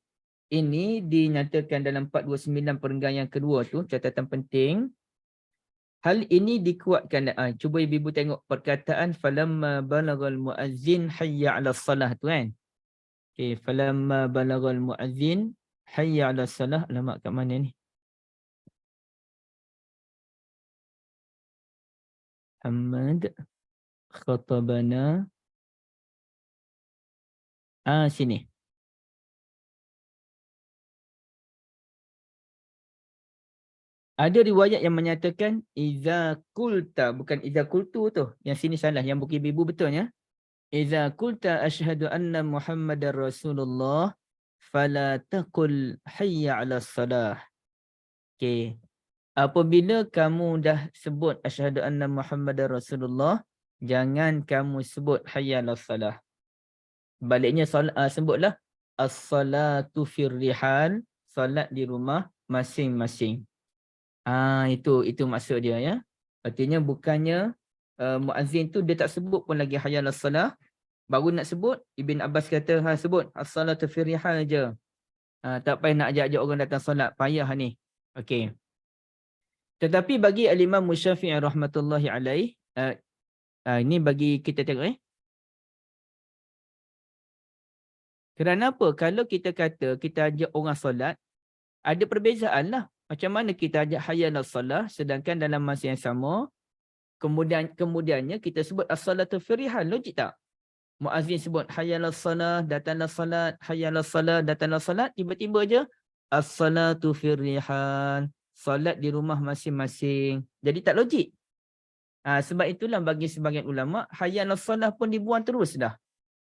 S2: ini dinyatakan dalam 429 perenggan yang kedua tu, catatan penting. Hal ini dikuatkan. Cuba ibu-ibu tengok perkataan falamma balagal muazzin hayya 'alas salah tu kan. Okey, falamma balagal muazzin hayya 'alas salah. Alamak kat mana ni? Muhammad Khatabana. Sini. Ada riwayat yang menyatakan iza kulta, bukan iza kultu tu. Yang sini salah, yang Bukit Bibu betulnya. Iza kulta asyhadu anna Muhammadar Rasulullah fala taqul hayya 'alas salah. Okey. Apabila kamu dah sebut asyhadu anna Muhammadar Rasulullah, jangan kamu sebut hayya 'alas salah. Baliknya sebutlah as-salatu fir rihal, salat di rumah masing-masing. Itu maksud dia ya. Artinya bukannya muazzin tu dia tak sebut pun lagi hayya 'alas salah. Baru nak sebut, Ibn Abbas kata sebut as-salatu fi rihal je. Tak payah nak ajak-ajak orang datang solat, payah ni. Okey. Tetapi bagi al-Imam Syafi'i rahmatullahi alaih, ini bagi kita tengok Kerana apa? Kalau kita kata kita ajak orang solat, ada perbezaan lah. Macam mana kita ajak hayya 'alas salah sedangkan dalam masa yang sama kemudiannya kita sebut as-salatu fi rihal, logik tak? Muazzin sebut hayya 'alas salah, datanglah salat, hayya 'alas salah, datanglah salat, tiba-tiba je as-salatu fi rihal, salat di rumah masing-masing. Jadi tak logik. Sebab itulah bagi sebagian ulama hayya 'alas salah pun dibuang terus dah.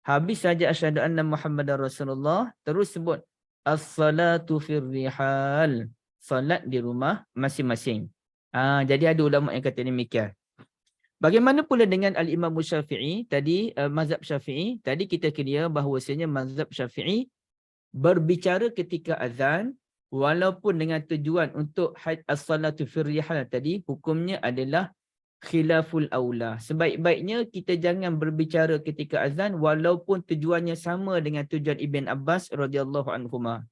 S2: Habis saja asyhadu anna Muhammadar Rasulullah, terus sebut as-salatu fir rihal, salat di rumah masing-masing. Jadi ada ulama yang kata demikian. Bagaimana pula dengan al-Imam Syafi'i tadi, mazhab Syafi'i, tadi kita kira bahawasanya mazhab Syafi'i berbicara ketika azan walaupun dengan tujuan untuk as-salatu fir rihal tadi, hukumnya adalah khilaful aula. Sebaik-baiknya kita jangan berbicara ketika azan walaupun tujuannya sama dengan tujuan Ibn Abbas radhiyallahu anhuma.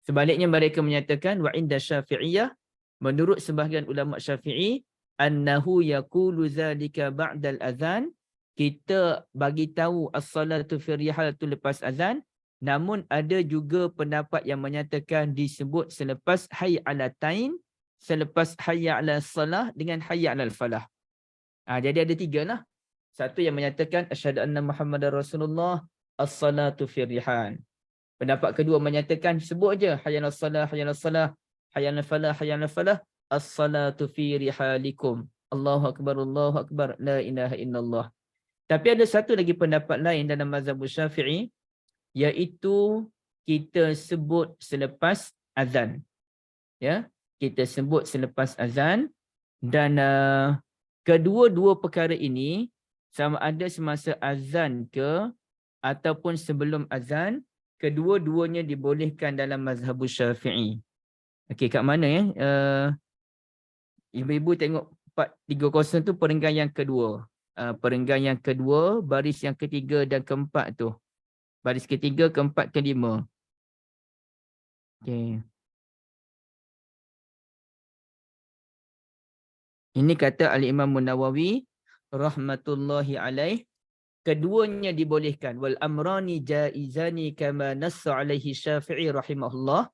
S2: Sebaliknya mereka menyatakan wa inda Syafi'iyah, menurut sebahagian ulama Syafi'i, annahu yaqulu zalika ba'dal azan, kita bagi tahu as-salatu fi rihal tu lepas azan, namun ada juga pendapat yang menyatakan disebut selepas hayya 'alatain, selepas hayya 'alas salah dengan hayya 'alal falah. Jadi ada tiga lah. Satu yang menyatakan asyhadu anna Muhammadar Rasulullah, as-salatu fi rihal. Pendapat kedua menyatakan sebut je hayya 'alas salah, hayya 'alas salah, hayya 'alal falah, hayya 'alal falah, as-salatu fi rihalikum. Allahu akbar, Allahu akbar, la ilaha illallah. Tapi ada satu lagi pendapat lain dalam mazhab Syafi'i, iaitu kita sebut selepas azan. Ya, kita sebut selepas azan, dan kedua-dua perkara ini sama ada semasa azan ke ataupun sebelum azan, kedua-duanya dibolehkan dalam mazhab Syafi'i. Okey, kat mana ya? Ibu-ibu tengok 430 tu perenggan yang kedua. Perenggan yang kedua, baris yang ketiga dan keempat tu. Baris ketiga, keempat, kelima. Okey. Ini kata Al-Imam Nawawi rahmatullahi alaih, keduanya dibolehkan. Wal amrani jaizani kama nassa alaihi Syafi'i rahimahullah.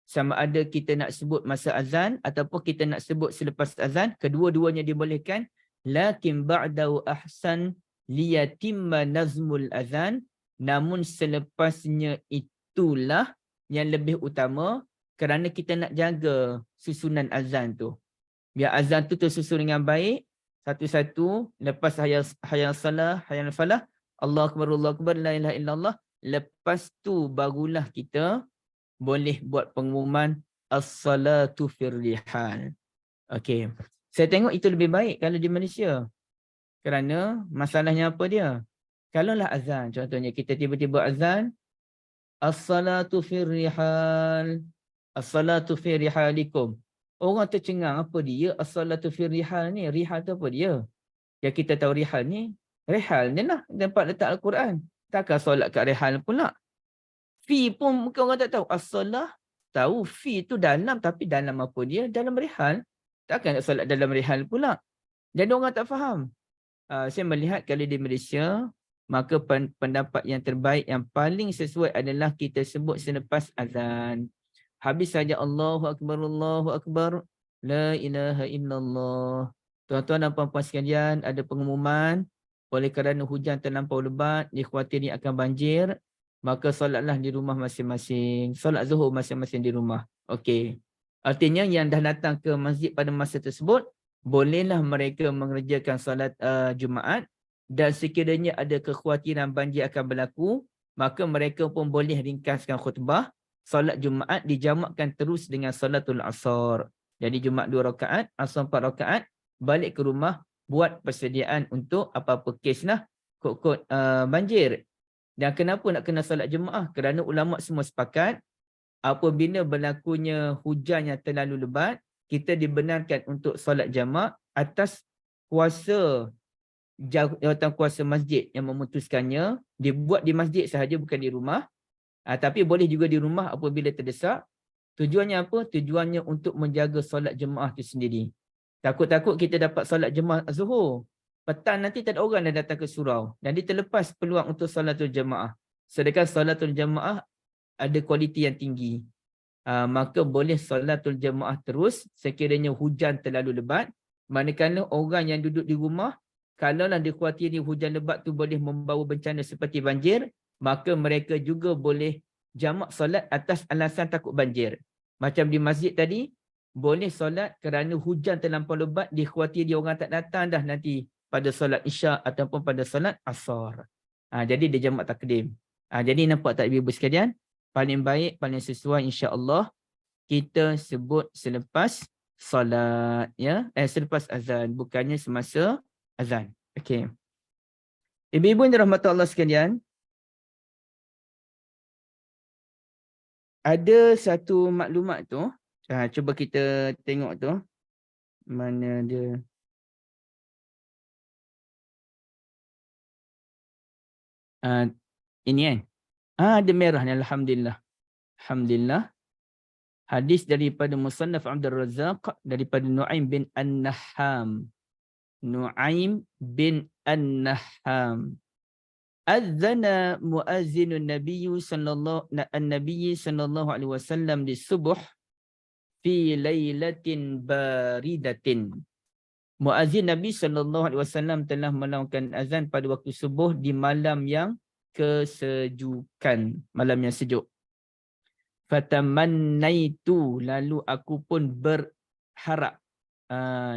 S2: Sama ada kita nak sebut masa azan ataupun kita nak sebut selepas azan, kedua-duanya dibolehkan. Lakin ba'dahu ahsan liyatimma nazmul azan. Namun selepasnya itulah yang lebih utama kerana kita nak jaga susunan azan tu. Biar azan tu tersusun dengan baik, satu-satu, lepas hayya salah, hayya falah, Allahu akbar, Allahu akbar, la ilaha illallah. Lepas tu barulah kita boleh buat pengumuman as-salatu fir rihal. Okey. Saya tengok itu lebih baik kalau di Malaysia. Kerana masalahnya apa dia? Kalaulah azan, contohnya kita tiba-tiba azan, as-salatu fir rihal, as-salatu fi rihalikum. Orang tercengang, apa dia as-salatu fi rihal ni? Rihal tu apa dia? Yang kita tahu rihal ni lah tempat letak Al-Quran. Takkan solat kat rihal pula. Fi pun mungkin orang tak tahu. As-salah tahu, fi tu dalam, tapi dalam apa dia? Dalam rihal. Takkan nak solat dalam rihal pula. Jadi orang tak faham. Saya melihat kalau di Malaysia, maka pendapat yang terbaik, yang paling sesuai adalah kita sebut selepas azan. Habis saja Allahu akbar, la ilaha illallah. Tuan-tuan dan puan-puan sekalian, ada pengumuman oleh kerana hujan terlampau lebat, dikhawatiri akan banjir, maka solatlah di rumah masing-masing. Solat zuhur masing-masing di rumah. Okey. Artinya yang dah datang ke masjid pada masa tersebut, bolehlah mereka mengerjakan solat Jumaat, dan sekiranya ada kekhawatiran banjir akan berlaku, maka mereka pun boleh ringkaskan khutbah. Solat Jumaat dijamakkan terus dengan solatul asar. Jadi Jumaat 2 rakaat, asar 4 rakaat, balik ke rumah, buat persediaan untuk apa-apa kes lah, kod-kod banjir. Dan kenapa nak kena solat jemaah? Kerana ulama semua sepakat, apabila berlakunya hujan yang terlalu lebat, kita dibenarkan untuk solat jamak atas kuasa jawatan kuasa masjid yang memutuskannya, dibuat di masjid sahaja, bukan di rumah. Tapi boleh juga di rumah apabila terdesak. Tujuannya apa? Tujuannya untuk menjaga solat jemaah itu sendiri. Takut-takut kita dapat solat jemaah zuhur, petang nanti tak ada orang dah datang ke surau, jadi terlepas peluang untuk solatul jemaah. Sedangkan solatul jemaah ada kualiti yang tinggi. Maka boleh solatul jemaah terus sekiranya hujan terlalu lebat. Manakala orang yang duduk di rumah, kalaulah dikhawatiri hujan lebat tu boleh membawa bencana seperti banjir, maka mereka juga boleh jamak solat atas alasan takut banjir. Macam di masjid tadi, boleh solat kerana hujan terlampau lebat, dikhawatiri orang tak datang dah nanti pada solat isyak ataupun pada solat asar. Jadi dia jamak takdim. Jadi nampak tak ibu-ibu sekalian? Paling baik, paling sesuai insya-Allah kita sebut selepas solat, ya, selepas azan, bukannya semasa azan. Okey. Ibu-ibu yang dirahmati Allah sekalian, ada satu maklumat tu, cuba kita tengok tu. Mana dia? Ini kan? Ada merah ni, alhamdulillah. Alhamdulillah. Hadis daripada Musannaf Abdul Razzaq daripada Nu'aim bin An-Nahham. Nu'aim bin An-Nahham. Adzana muazzinun nabiyyu sallallahu alaihi wasallam di subuh fi lailatin baridatin. Muazzin Nabi sallallahu alaihi wasallam telah melakukan azan pada waktu subuh di malam yang kesejukan, malam yang sejuk. Fatamannaitu, lalu aku pun berharap,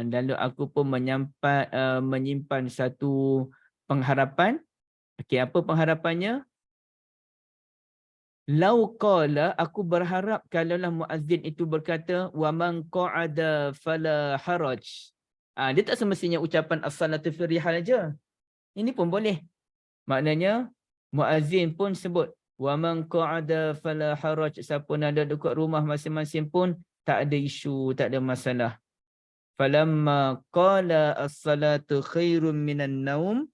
S2: lalu aku pun menyimpan satu pengharapan. Okey, apa pengharapannya? Lau qala, aku berharap kalaulah muazzin itu berkata wa man qa'ada fala haraj. Dia tak semestinya ucapan as-salatu fi rihal aja. Ini pun boleh. Maknanya muazzin pun sebut wa man qa'ada fala haraj, siapa yang ada dekat rumah masing-masing pun tak ada isu, tak ada masalah. Falamma qala as-salatu khairum minan naum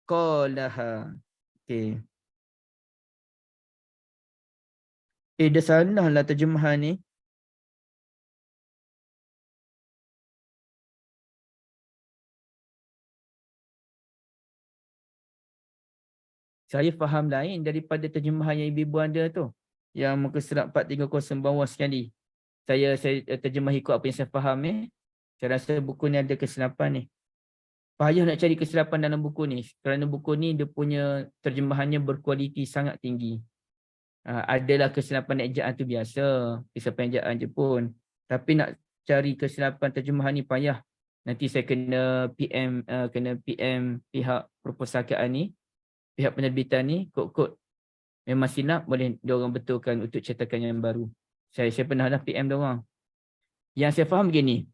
S2: qalaha. Okey. Dia salah lah terjemahan ni. Saya faham lain daripada terjemahan yang ibu-ibu anda tu, yang muka surat 430 bawah sekali. Saya terjemah ikut apa yang saya faham ni. Saya rasa buku ni ada kesilapan ni. Payah nak cari kesilapan dalam buku ni, kerana buku ni dia punya terjemahannya berkualiti sangat tinggi. Adalah kesilapan ejaan tu biasa, kesilapan ejaan je pun. Tapi nak cari kesilapan terjemahan ni payah. Nanti saya kena PM pihak perpustakaan ni, pihak penerbitan ni, kod-kod memang silap, boleh diorang betulkan untuk cetakan yang baru. Saya pernah dah PM diorang. Yang saya faham begini,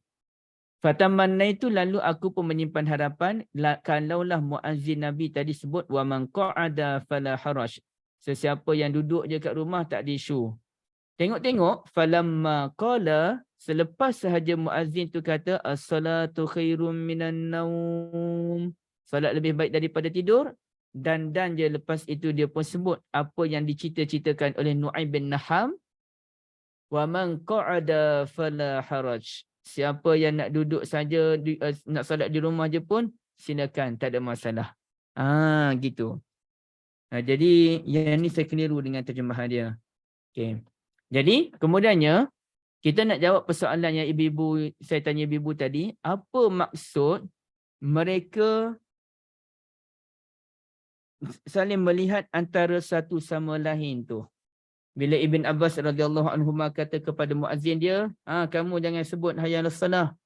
S2: fatamanna itu lalu aku pun menyimpan harapan, kalaulah muazzin Nabi tadi sebut wa man qa'ada fala haraj, sesiapa yang duduk je kat rumah tak ada isu. Tengok-tengok, falamma qala, selepas sahaja muazzin tu kata as-salatu khairum minan naum, salat lebih baik daripada tidur, dan je lepas itu dia pun sebut apa yang dicita-citakan oleh Nu'aim bin Nahham, wa man qa'ada fala haraj, siapa yang nak duduk saja, nak solat di rumah je pun silakan, tak ada masalah. Gitu. Jadi yang ni saya keliru dengan terjemahan dia. Okey. Jadi kemudiannya kita nak jawab persoalan yang ibu-ibu, saya tanya ibu-ibu tadi, apa maksud mereka saling melihat antara satu sama lain tu. Bila Ibn Abbas radhiyallahu anhuma kata kepada muazzin dia, kamu jangan sebut hayya 'alas salah.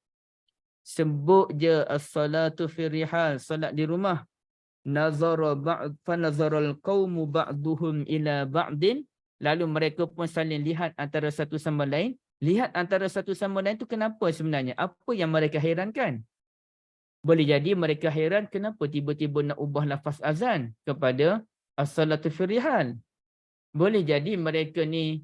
S2: Sebut je as-salatu fi rihal, solat di rumah. Nazara ba'd fa nazaral qaumu ba'duhum ila ba'din. Lalu mereka pun saling lihat antara satu sama lain. Lihat antara satu sama lain tu kenapa sebenarnya? Apa yang mereka herankan? Boleh jadi mereka heran kenapa tiba-tiba nak ubah lafaz azan kepada as-salatu fi rihal. Boleh jadi mereka ni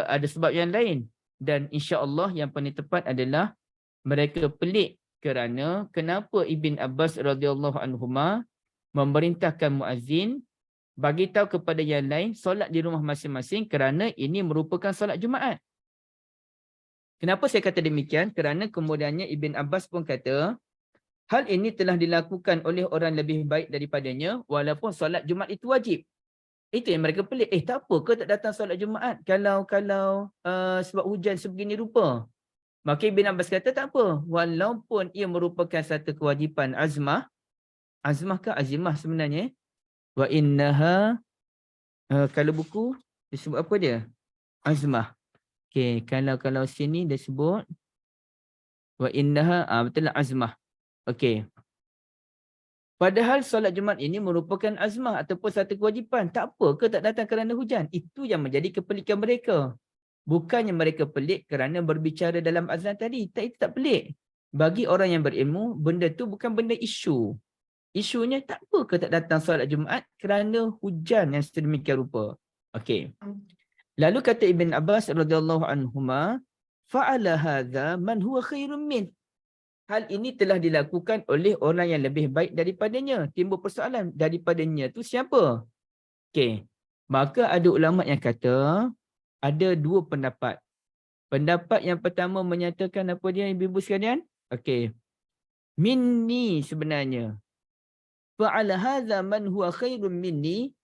S2: ada sebab yang lain. Dan insya-Allah yang paling tepat adalah mereka pelik kerana kenapa Ibn Abbas radhiyallahu anhuma memerintahkan muazzin bagi tahu kepada yang lain solat di rumah masing-masing kerana ini merupakan solat Jumaat. Kenapa saya kata demikian? Kerana kemudiannya Ibn Abbas pun kata hal ini telah dilakukan oleh orang lebih baik daripadanya walaupun solat Jumaat itu wajib. Itu yang mereka pelik. Tak apa ke tak datang solat Jumaat kalau sebab hujan sebegini rupa? Maka Ibn Abbas kata tak apa. Walaupun ia merupakan satu kewajipan azmah. Azmah ke azimah sebenarnya? Wa innaha, kalau buku disebut apa dia? Azmah. Okey, kalau sini dia sebut wa innaha, betul lah azmah. Okey. Padahal solat Jumaat ini merupakan azmah ataupun satu kewajipan. Tak apa ke tak datang kerana hujan? Itu yang menjadi kepelikan mereka. Bukannya mereka pelik kerana berbicara dalam azan tadi. Itu tak pelik. Bagi orang yang berilmu, benda tu bukan benda isu. Isunya tak apa ke tak datang solat Jumaat kerana hujan yang sedemikian rupa. Okey. Lalu kata Ibn Abbas radhiyallahu anhuma, fa'ala hadza man huwa khairun min. Hal ini telah dilakukan oleh orang yang lebih baik daripadanya. Timbul persoalan, daripadanya tu siapa? Okey. Maka ada ulama yang kata ada dua pendapat. Pendapat yang pertama menyatakan apa dia ibu-ibu sekalian? Okey. Minni sebenarnya. Fa'ala hadza man huwa khairun minni.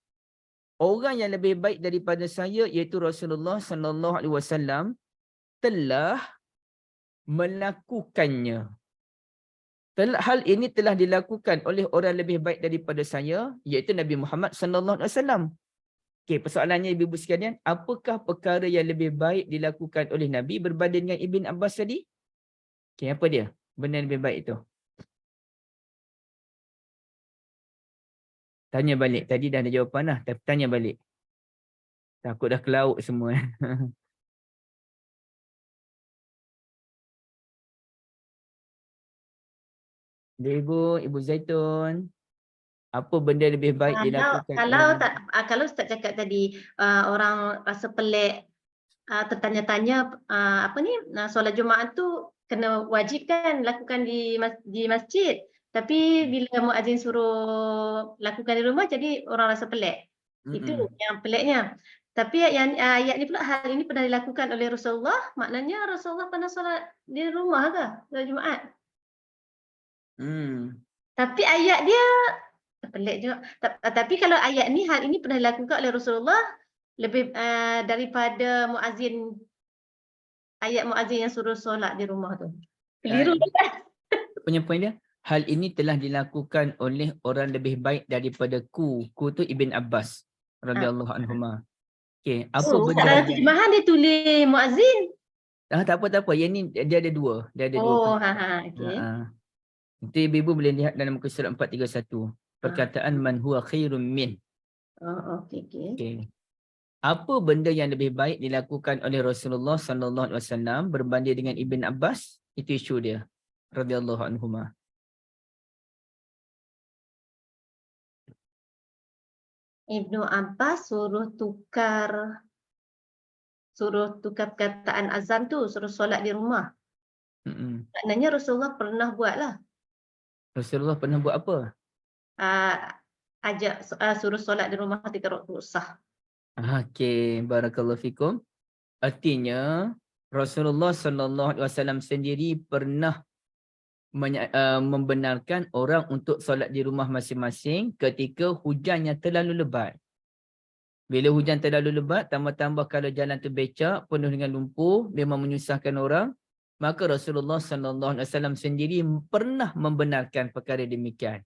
S2: Orang yang lebih baik daripada saya iaitu Rasulullah sallallahu alaihi wasallam telah melakukannya. Hal ini telah dilakukan oleh orang lebih baik daripada saya iaitu Nabi Muhammad sallallahu alaihi wasallam. Okey, persoalannya ibu-ibu sekalian, apakah perkara yang lebih baik dilakukan oleh Nabi berbanding dengan Ibn Abbas tadi? Okey, apa dia? Benda yang lebih baik itu. Tanya balik. Tadi dah ada jawapan lah. Tapi tanya balik. Takut dah ke laut semua. Ibu Zaitun. Apa benda lebih baik dilakukan?
S1: Kalau Ustaz cakap tadi orang rasa pelik, tertanya-tanya solat Jumaat tu kena wajib kan lakukan di masjid. Tapi bila muazzin suruh lakukan di rumah jadi orang rasa pelik. Itu yang peliknya. Tapi yang ayat ni pula hal ini pernah dilakukan oleh Rasulullah, maknanya Rasulullah pernah solat di rumah ke solat Jumaat? Tapi ayat dia pelik juga. Tapi kalau ayat ni hal ini pernah dilakukan oleh Rasulullah lebih daripada muazzin, ayat muazzin yang suruh solat di rumah tu. Keliru kan?
S2: Punya point dia, hal ini telah dilakukan oleh orang lebih baik daripada ku. Ku tu Ibn Abbas radhiyallahu anhuma. Okey, apa benda
S1: dalam terjemahan dia tulis muazzin.
S2: Tak apa. Yang ni dia ada dua. Dia ada dua.
S1: Okey.
S2: Itu ibu-ibu boleh lihat dalam muka surat 431. Perkataan man huwa khairun min. Okey. Apa benda yang lebih baik dilakukan oleh Rasulullah sallallahu alaihi wasallam berbanding dengan Ibn Abbas? Itu isu dia radhiyallahu anhuma.
S1: Ibnu Abbas suruh tukar perkataan azan tu, suruh solat di rumah. Maknanya Rasulullah pernah buat lah.
S2: Rasulullah pernah buat apa?
S1: Ajak suruh solat di rumah tidak sah.
S2: Okey, barakallahu fikum. Artinya Rasulullah sallallahu alaihi wasallam sendiri pernah membenarkan orang untuk solat di rumah masing-masing ketika hujan yang terlalu lebat. Bila hujan terlalu lebat, tambah-tambah kalau jalan tu becak, penuh dengan lumpur, memang menyusahkan orang, maka Rasulullah sallallahu alaihi wasallam sendiri pernah membenarkan perkara demikian.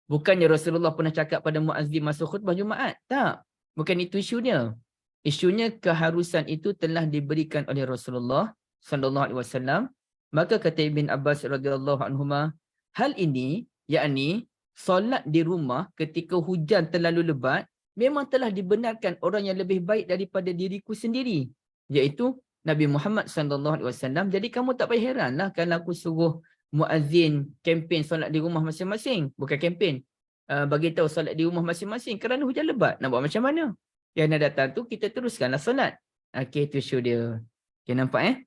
S2: Bukannya Rasulullah pernah cakap pada muazzin masa khutbah Jumaat. Tak. Bukan itu isunya. Isunya keharusan itu telah diberikan oleh Rasulullah sallallahu alaihi wasallam. Maka kata Ibn Abbas radhiyallahu anhuma, hal ini yakni solat di rumah ketika hujan terlalu lebat memang telah dibenarkan orang yang lebih baik daripada diriku sendiri, iaitu Nabi Muhammad sallallahu alaihi wasallam. Jadi kamu tak payah heranlah kalau aku suruh muazzin kempen solat di rumah masing-masing, bukan kempen. Bagi tahu solat di rumah masing-masing kerana hujan lebat. Nak buat macam mana? Yang nak datang tu kita teruskanlah solat. Okey, itu show dia. Okey, nampak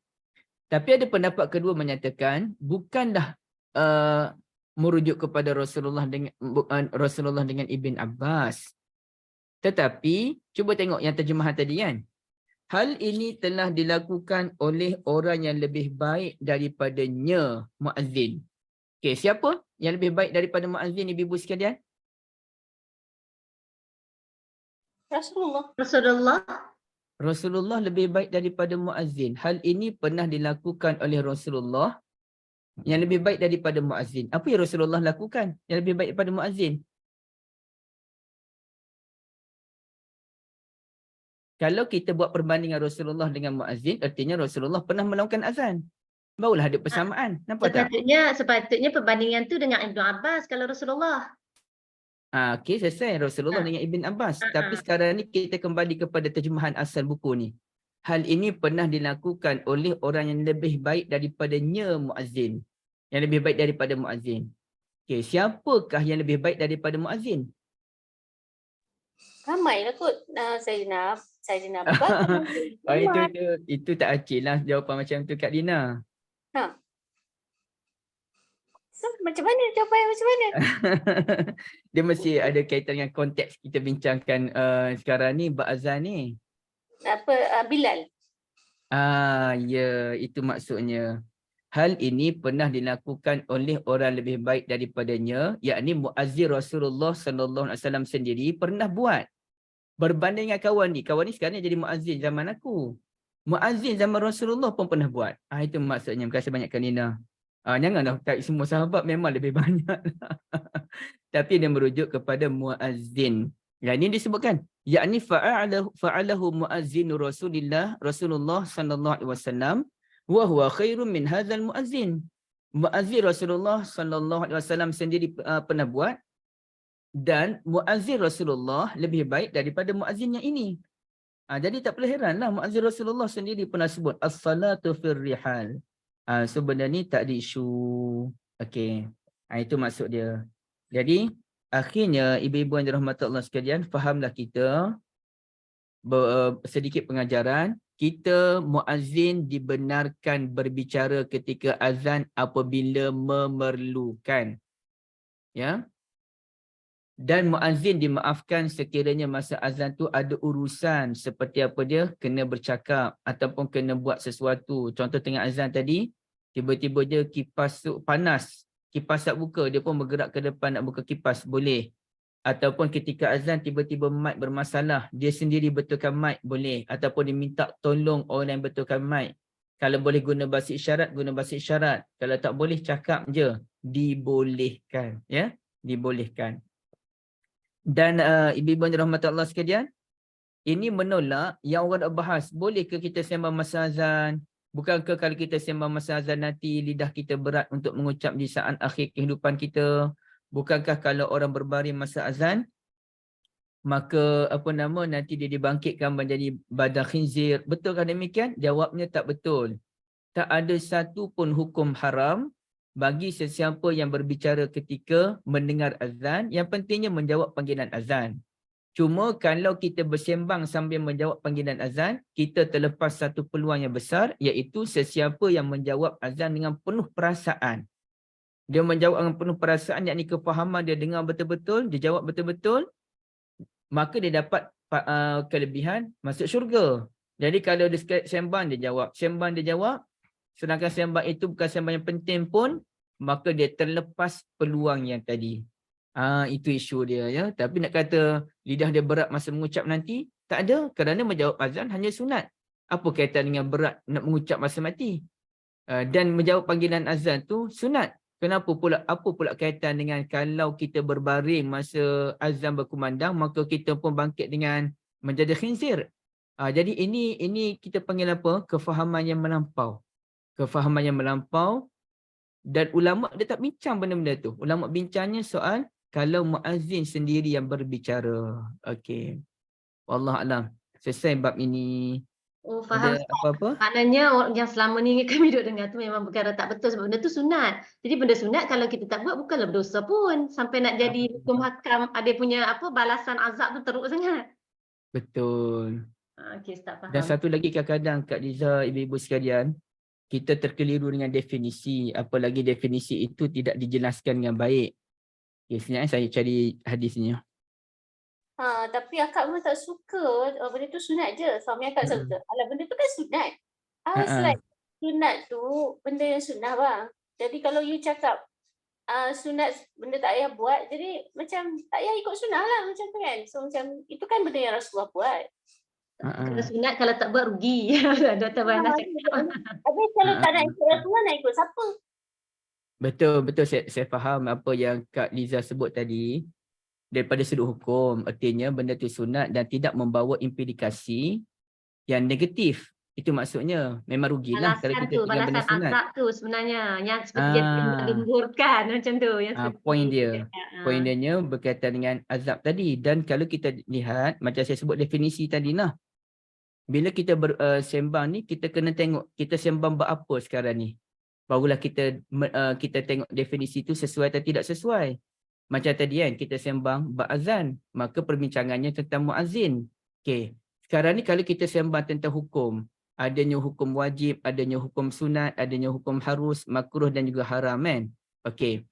S2: Tapi ada pendapat kedua menyatakan bukanlah merujuk kepada Rasulullah dengan Ibn Abbas. Tetapi cuba tengok yang terjemahan tadi kan. Hal ini telah dilakukan oleh orang yang lebih baik daripadanya muazzin. Okey, siapa yang lebih baik daripada muazzin, ibu-ibu sekalian? Rasulullah lebih baik daripada muazzin. Hal ini pernah dilakukan oleh Rasulullah yang lebih baik daripada muazzin. Apa yang Rasulullah lakukan yang lebih baik daripada muazzin? Kalau kita buat perbandingan Rasulullah dengan muazzin, artinya Rasulullah pernah melakukan azan. Barulah ada persamaan. Nampak tak?
S1: Sepatutnya perbandingan tu dengan Ibn Abbas kalau Rasulullah.
S2: Okey, selesai Rasulullah dengan Ibn Abbas. Tapi sekarang ni kita kembali kepada terjemahan asal buku ni. Hal ini pernah dilakukan oleh orang yang lebih baik daripadanya muazzin. Yang lebih baik daripada muazzin. Okey, siapakah yang lebih baik daripada muazzin?
S7: Ramai lah kot. Sayyidina
S2: Itu tak acil lah jawapan macam tu Kak Dina.
S7: So, macam mana jawapan macam mana?
S2: Dia mesti ada kaitan dengan konteks kita bincangkan sekarang ni, bab azan ni.
S7: Apa, Bilal?
S2: Ya, itu maksudnya. Hal ini pernah dilakukan oleh orang lebih baik daripadanya, yakni muazzin Rasulullah sallallahu alaihi wasallam sendiri pernah buat. Berbanding dengan kawan ni sekarang jadi muazzin zaman aku. Muazzin zaman Rasulullah pun pernah buat. Itu maksudnya. Terima kasih banyak Kak Nina. Janganlah tak semua sahabat memang lebih banyak. Tapi dia merujuk kepada muazzin. Yang ini disebutkan, yakni fa'alahu muazzin Rasulullah sallallahu alaihi wasallam wa huwa khairun min hadzal muazzin. Muazzin Rasulullah sallallahu alaihi wasallam sendiri pernah buat, dan muazzin Rasulullah lebih baik daripada muazzin yang ini. Jadi tak perlu heranlah muazzin Rasulullah sendiri pernah sebut as-salatu fir rihal. So benda ni tak ada isu. Okey. Itu maksud dia. Jadi akhirnya ibu-ibu yang dirahmati Allah sekalian, fahamlah kita sedikit pengajaran. Kita muazzin dibenarkan berbicara ketika azan apabila memerlukan. Ya. Dan muazzin dimaafkan sekiranya masa azan tu ada urusan seperti apa dia, kena bercakap ataupun kena buat sesuatu. Contoh tengah azan tadi, tiba-tiba dia kipas panas, kipas tak buka, dia pun bergerak ke depan nak buka kipas, boleh. Ataupun ketika azan tiba-tiba mic bermasalah, dia sendiri betulkan mic, boleh. Ataupun dia minta tolong orang yang betulkan mic. Kalau boleh guna bahasa isyarat, guna bahasa isyarat. Kalau tak boleh, cakap je. Dibolehkan. Ya, dibolehkan. Dan ibu-ibu yang dirahmati Allah sekalian, ini menolak yang orang nak bahas, bolehkah kita sembang masa azan? Bukankah kalau kita sembang masa azan nanti lidah kita berat untuk mengucap di saat akhir kehidupan kita? Bukankah kalau orang berbaring masa azan, maka nanti dia dibangkitkan menjadi badan khinzir? Betulkah demikian? Jawabnya tak betul. Tak ada satu pun hukum haram bagi sesiapa yang berbicara ketika mendengar azan. Yang pentingnya menjawab panggilan azan. Cuma kalau kita bersembang sambil menjawab panggilan azan, kita terlepas satu peluang yang besar, iaitu sesiapa yang menjawab azan dengan penuh perasaan. Dia menjawab dengan penuh perasaan, yakni kefahaman dia dengar betul-betul, dia jawab betul-betul, maka dia dapat kelebihan masuk syurga. Jadi kalau dia sembang, dia jawab. Sembang, dia jawab. Sedangkan sembang itu bukan sembang yang penting pun, maka dia terlepas peluang yang tadi. Itu isu dia, ya. Tapi nak kata lidah dia berat masa mengucap nanti, tak ada. Kerana menjawab azan hanya sunat. Apa kaitan dengan berat nak mengucap masa mati? Dan menjawab panggilan azan tu sunat. Kenapa pula, apa pula kaitan dengan kalau kita berbaring masa azan berkumandang, maka kita pun bangkit dengan menjadi khinzir. Jadi ini kita panggil apa? Kefahaman yang melampau. Kefahaman yang melampau, dan ulama dia tak bincang benda-benda tu. Ulama bincangnya soal kalau muazzin sendiri yang berbicara. Okey. Wallahualam. Selesai bab ini.
S1: Oh, faham.
S2: Ada apa-apa?
S1: Maknanya yang selama ni kami duduk dengar tu memang perkara tak betul sebab benda tu sunat. Jadi benda sunat kalau kita tak buat bukanlah berdosa pun. Sampai nak jadi hukum hakam, ada punya apa balasan azab tu teruk sangat.
S2: Betul.
S1: Okey, Ustaz
S2: Dan
S1: faham.
S2: satu lagi kadang-kadang Kak Liza, ibu-ibu sekalian, kita terkeliru dengan definisi, apalagi definisi itu tidak dijelaskan dengan baik. Okay, sebenarnya saya cari hadisnya.
S7: Tapi akak memang tak suka benda tu sunat je. Suami akak selalu kata, alah benda tu kan sunat. Like sunat tu benda yang sunnah bang. Jadi kalau you cakap sunat benda tak payah buat, jadi macam tak payah ikut sunnah lah macam tu kan. So macam itu kan benda yang Rasulullah buat.
S1: Kalau sunat kalau tak buat rugi. Dr. Bana cakap.
S7: Tapi kalau tak nak ikut Rasulullah, nak ikut siapa?
S2: Betul saya faham apa yang Kak Liza sebut tadi. Daripada sudut hukum, artinya benda tu sunat dan tidak membawa implikasi yang negatif. Itu maksudnya memang rugilah kalau kita tinggal benda sunat.
S1: Azab tu sebenarnya yang seperti yang dilemburkan macam tu.
S2: Poin dia berkaitan dengan azab tadi. Dan kalau kita lihat, macam saya sebut definisi tadi lah. Bila kita sembang ni, kita kena tengok kita sembang apa sekarang ni. Barulah kita tengok definisi tu sesuai atau tidak sesuai. Macam tadi kan, kita sembang azan, maka perbincangannya tentang muazzin. Okey. Sekarang ni kalau kita sembang tentang hukum, adanya hukum wajib, adanya hukum sunat, adanya hukum harus, makruh dan juga haram kan. Okey.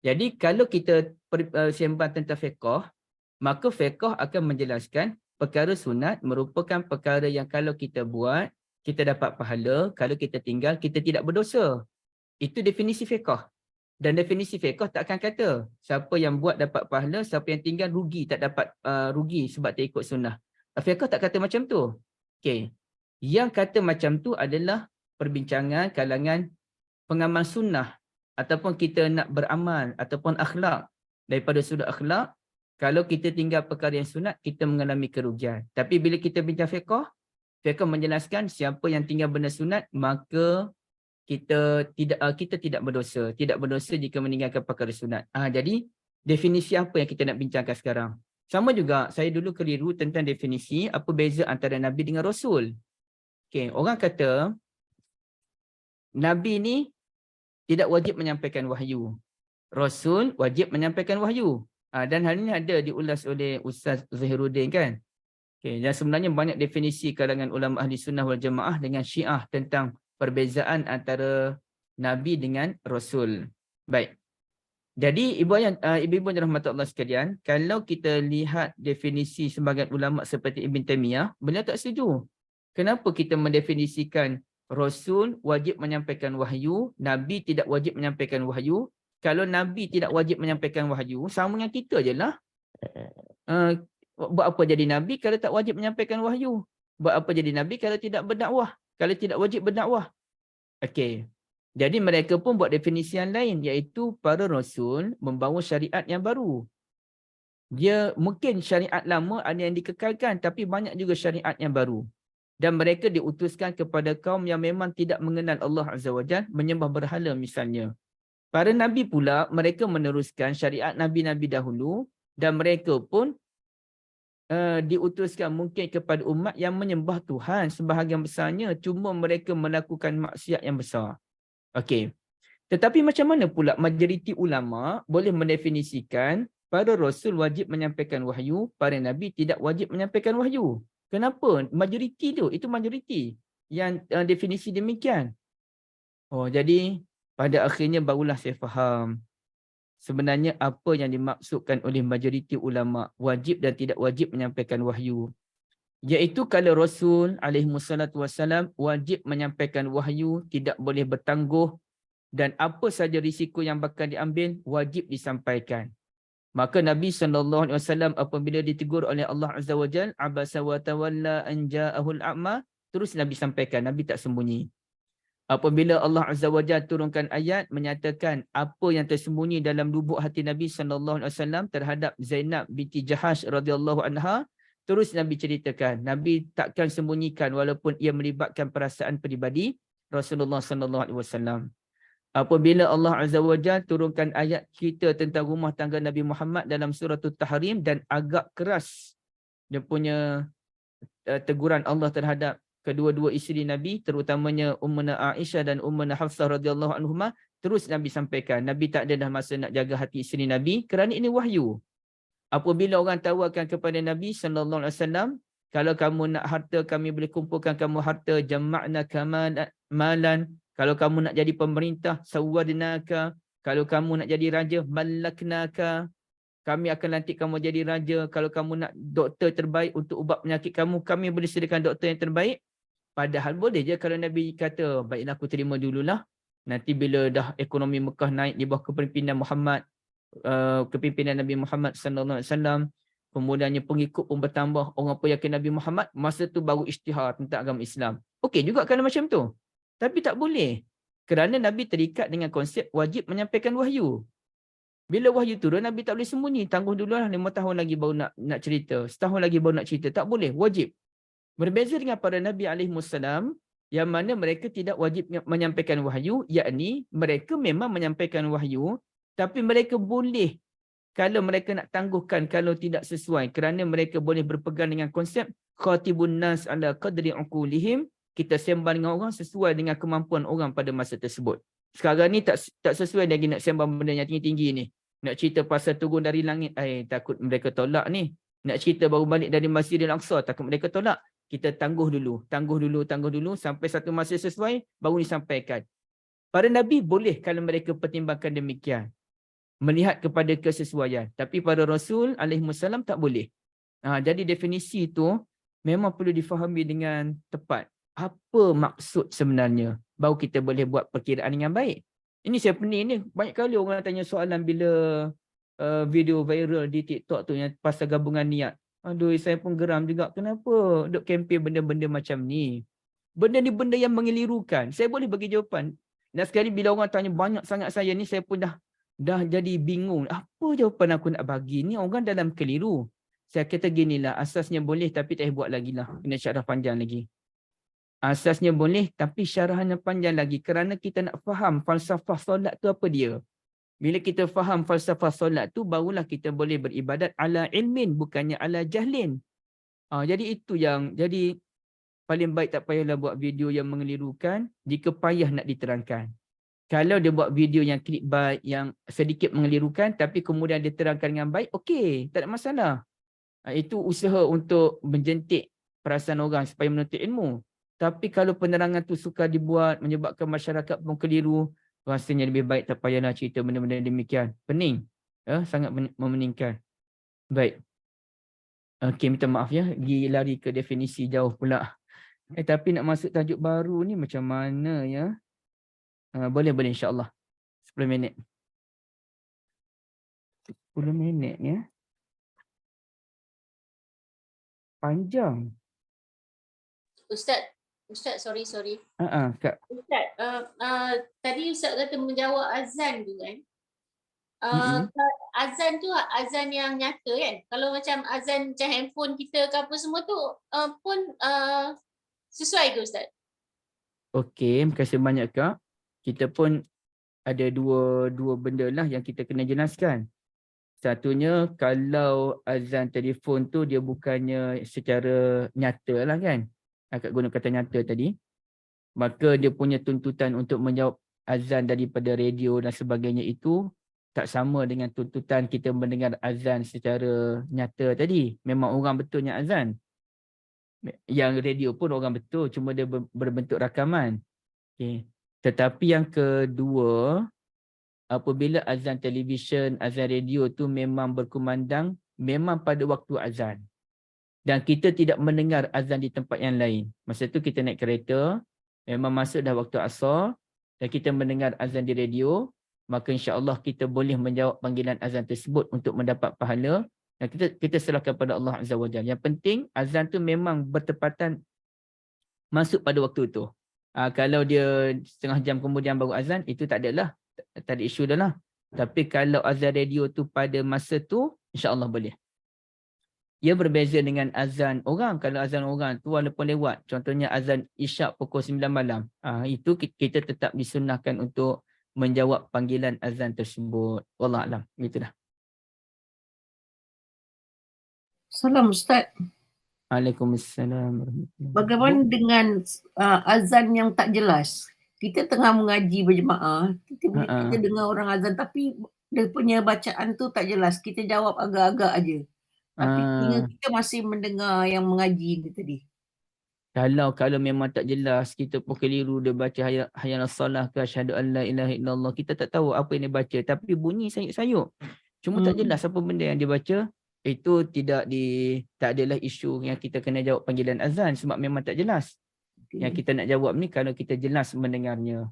S2: Jadi kalau kita sembang tentang fiqh, maka fiqh akan menjelaskan perkara sunat merupakan perkara yang kalau kita buat, kita dapat pahala, kalau kita tinggal, kita tidak berdosa. Itu definisi fiqh. Dan definisi fiqh tak akan kata siapa yang buat dapat pahala, siapa yang tinggal rugi, tak dapat rugi sebab tak ikut sunnah. Fiqh tak kata macam tu. Okey. Yang kata macam tu adalah perbincangan kalangan pengamal sunnah ataupun kita nak beramal ataupun akhlak. Daripada sudut akhlak, kalau kita tinggal perkara yang sunat, kita mengalami kerugian. Tapi bila kita bincang fiqh menjelaskan siapa yang tinggal benda sunat, maka kita tidak berdosa. Tidak berdosa jika meninggalkan perkara sunat. Jadi definisi apa yang kita nak bincangkan sekarang? Sama juga, saya dulu keliru tentang definisi apa beza antara Nabi dengan Rasul. Okay, orang kata Nabi ni tidak wajib menyampaikan wahyu. Rasul wajib menyampaikan wahyu. Dan hal ini ada diulas oleh Ustaz Zahiruddin kan. Okay, dan sebenarnya banyak definisi kalangan ulama ahli sunnah wal jamaah dengan Syiah tentang perbezaan antara Nabi dengan Rasul. Baik. Jadi ibu-ibu yang dirahmati Allah sekalian, kalau kita lihat definisi sebagian ulama seperti Ibn Taimiyah, beliau tak setuju. Kenapa kita mendefinisikan Rasul wajib menyampaikan wahyu, Nabi tidak wajib menyampaikan wahyu? Kalau Nabi tidak wajib menyampaikan wahyu, sama dengan kita je lah. Buat apa jadi Nabi kalau tak wajib menyampaikan wahyu? Buat apa jadi Nabi kalau tidak berdakwah? Kalau tidak wajib berdakwah. Okey. Jadi mereka pun buat definisi yang lain, iaitu para Rasul membawa syariat yang baru. Dia mungkin syariat lama ada yang dikekalkan, tapi banyak juga syariat yang baru. Dan mereka diutuskan kepada kaum yang memang tidak mengenal Allah Azza wa Jalla, menyembah berhala misalnya. Para Nabi pula, mereka meneruskan syariat Nabi-Nabi dahulu dan mereka pun diutuskan mungkin kepada umat yang menyembah Tuhan sebahagian besarnya, cuma mereka melakukan maksiat yang besar. Okey. Tetapi macam mana pula majoriti ulama boleh mendefinisikan para Rasul wajib menyampaikan wahyu, para Nabi tidak wajib menyampaikan wahyu? Kenapa? Majoriti tu, itu majoriti yang definisi demikian. Jadi pada akhirnya barulah saya faham sebenarnya apa yang dimaksudkan oleh majoriti ulama wajib dan tidak wajib menyampaikan wahyu. Iaitu kalau Rasul alaihissalam wajib menyampaikan wahyu, tidak boleh bertangguh dan apa saja risiko yang bakal diambil wajib disampaikan. Maka Nabi SAW apabila ditegur oleh Allah Azza wa Jalla, abasa wa tawalla an ja'ahul a'ma, terus Nabi sampaikan, Nabi tak sembunyi. Apabila Allah Azza wa Jalla turunkan ayat menyatakan apa yang tersembunyi dalam lubuk hati Nabi SAW terhadap Zainab binti Jahash radhiyallahu anha, terus Nabi ceritakan, Nabi takkan sembunyikan walaupun ia melibatkan perasaan peribadi Rasulullah SAW. Apabila Allah Azza wa Jalla turunkan ayat cerita tentang rumah tangga Nabi Muhammad dalam surah At-Tahrim dan agak keras dia punya teguran Allah terhadap kedua-dua isteri Nabi, terutamanya Ummuna Aisyah dan Ummuna Hafsah radhiyallahu anhuma, terus Nabi sampaikan, Nabi tak ada dah masa nak jaga hati isteri Nabi kerana ini wahyu. Apabila orang tawarkan kepada Nabi sallallahu alaihi wasallam, kalau kamu nak harta kami boleh kumpulkan kamu harta, jama'na malan, kalau kamu nak jadi pemerintah sawadnaka, kalau kamu nak jadi raja malaknaka, kami akan lantik kamu jadi raja, kalau kamu nak doktor terbaik untuk ubat penyakit kamu, kami boleh sediakan doktor yang terbaik. Padahal boleh je kalau Nabi kata, baiklah aku terima dululah. Nanti bila dah ekonomi Mekah naik di bawah kepimpinan Muhammad, kepimpinan Nabi Muhammad sallallahu alaihi wasallam, kemudiannya pengikut pun bertambah, orang pun yakin Nabi Muhammad, masa tu baru isytihar tentang agama Islam. Okey juga kalau macam tu. Tapi tak boleh. Kerana Nabi terikat dengan konsep wajib menyampaikan wahyu. Bila wahyu turun, Nabi tak boleh sembunyi. Tangguh dulu lah 5 tahun lagi baru nak cerita. Setahun lagi baru nak cerita. Tak boleh. Wajib. Berbeza dengan para Nabi alaihissalam, yang mana mereka tidak wajib menyampaikan wahyu, yakni mereka memang menyampaikan wahyu, tapi mereka boleh kalau mereka nak tangguhkan kalau tidak sesuai, kerana mereka boleh berpegang dengan konsep khatibun nas ala qadri uqulihim, kita sembang dengan orang sesuai dengan kemampuan orang pada masa tersebut. Sekarang ni tak sesuai lagi nak sembang benda yang tinggi-tinggi ni. Nak cerita pasal turun dari langit, takut mereka tolak ni. Nak cerita baru balik dari Masjidil Aqsa, takut mereka tolak. Kita tangguh dulu sampai satu masa sesuai baru disampaikan. Para Nabi boleh kalau mereka pertimbangkan demikian, melihat kepada kesesuaian. Tapi para Rasul alaihissalam tak boleh. Jadi definisi itu memang perlu difahami dengan tepat. Apa maksud sebenarnya? Baru kita boleh buat perkiraan dengan baik. Ini saya pening ni. Banyak kali orang tanya soalan bila video viral di TikTok tu yang pasal gabungan niat. Aduh, saya pun geram juga. Kenapa duk kempen benda-benda macam ni? Benda ni benda yang mengelirukan. Saya boleh bagi jawapan. Dan sekali bila orang tanya banyak sangat saya ni, saya pun dah jadi bingung. Apa jawapan aku nak bagi ni? Orang dalam keliru. Saya kata ginilah, asasnya boleh tapi tak buat lagi lah. Kena syarah panjang lagi. Asasnya boleh tapi syarahannya panjang lagi. Kerana kita nak faham falsafah solat tu apa dia. Bila kita faham falsafah solat tu, barulah kita boleh beribadat ala ilmin, bukannya ala jahlin. Jadi itu yang, jadi paling baik tak payahlah buat video yang mengelirukan jika payah nak diterangkan. Kalau dia buat video yang clickbait, yang sedikit mengelirukan, tapi kemudian dia terangkan dengan baik, okey, tak ada masalah. Itu usaha untuk menjentik perasaan orang supaya menuntut ilmu. Tapi kalau penerangan tu suka dibuat, menyebabkan masyarakat pun keliru, rasanya lebih baik tak payahlah cerita benda-benda demikian. Pening. Sangat memeningkan. Baik. Okey, minta maaf ya. Lari ke definisi jauh pula. Tapi nak masuk tajuk baru ni macam mana ya? Boleh insyaAllah. 10 minit. 10 minit ya. Panjang.
S7: Ustaz, sorry.
S2: Kak.
S7: Ustaz, tadi Ustaz kata menjawab azan tu kan. Azan tu azan yang nyata kan. Kalau macam azan macam handphone kita ke apa semua tu pun sesuai ke Ustaz?
S2: Okey, terima kasih banyak Kak. Kita pun ada dua benda lah yang kita kena jelaskan. Satunya, kalau azan telefon tu dia bukannya secara nyata lah kan. Akak guna kata nyata tadi. Maka dia punya tuntutan untuk menjawab azan daripada radio dan sebagainya itu tak sama dengan tuntutan kita mendengar azan secara nyata tadi. Memang orang betulnya azan. Yang radio pun orang betul, cuma dia berbentuk rakaman. Okay. Tetapi yang kedua, apabila azan televisyen, azan radio tu memang berkumandang, memang pada waktu azan. Dan kita tidak mendengar azan di tempat yang lain. Masa tu kita naik kereta, memang masuk dah waktu asar, dan kita mendengar azan di radio, maka insya-Allah kita boleh menjawab panggilan azan tersebut untuk mendapat pahala. Dan kita serahkan pada Allah Azza wa Jalla. Yang penting azan tu memang bertepatan masuk pada waktu tu. Kalau dia setengah jam kemudian baru azan, itu tak adalah. Tak ada isu dah lah. Tapi kalau azan radio tu pada masa tu, insya-Allah boleh. Ia berbeza dengan azan orang. Kalau azan orang tu walaupun lewat. Contohnya azan isyak pukul 9 malam. Itu kita tetap disunnahkan untuk menjawab panggilan azan tersebut. Wallahualam. Gitu dah.
S8: Salam Ustaz.
S2: Waalaikumsalam.
S8: Bagaimana dengan azan yang tak jelas? Kita tengah mengaji berjemaah, kita dengar orang azan tapi dia punya bacaan tu tak jelas. Kita jawab agak-agak aja. Tapi kita masih mendengar yang mengaji ni tadi.
S2: Kalau memang tak jelas, kita pun keliru dia baca hayal salah ke asyhadu an la ilaha illallah. Kita tak tahu apa yang dia baca. Tapi bunyi sayup-sayup. Cuma tak jelas apa benda yang dia baca. Itu tak adalah isu yang kita kena jawab panggilan azan. Sebab memang tak jelas. Yang kita nak jawab ni kalau kita jelas mendengarnya.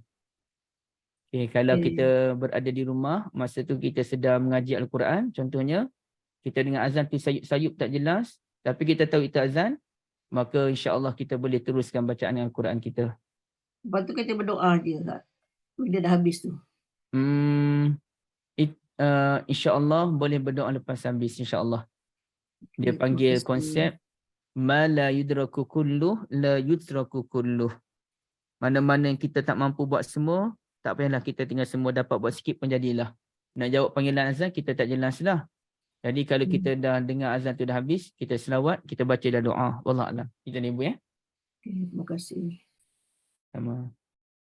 S2: Kalau kita berada di rumah, masa tu kita sedang mengaji Al-Quran. Contohnya, kita dengar azan tu sayup-sayup tak jelas, tapi kita tahu itu azan, maka insya-Allah kita boleh teruskan bacaan Al-Quran kita.
S8: Lepas tu kita berdoa je Ustaz. Bila dah habis tu.
S2: Insya-Allah boleh berdoa lepas habis insya-Allah. Dia panggil konsep ma la yudraku kulluh la yutraku kulluh. Mana-mana yang kita tak mampu buat semua, tak payahlah kita tinggal semua, dapat buat sikit pun jadilah. Nak jawab panggilan azan kita tak jelaslah. Jadi kalau kita dah dengar azan tu dah habis, kita selawat, kita baca dah doa. Wallahualam. Itu ni Ibu ya.
S8: Terima kasih.
S2: Sama.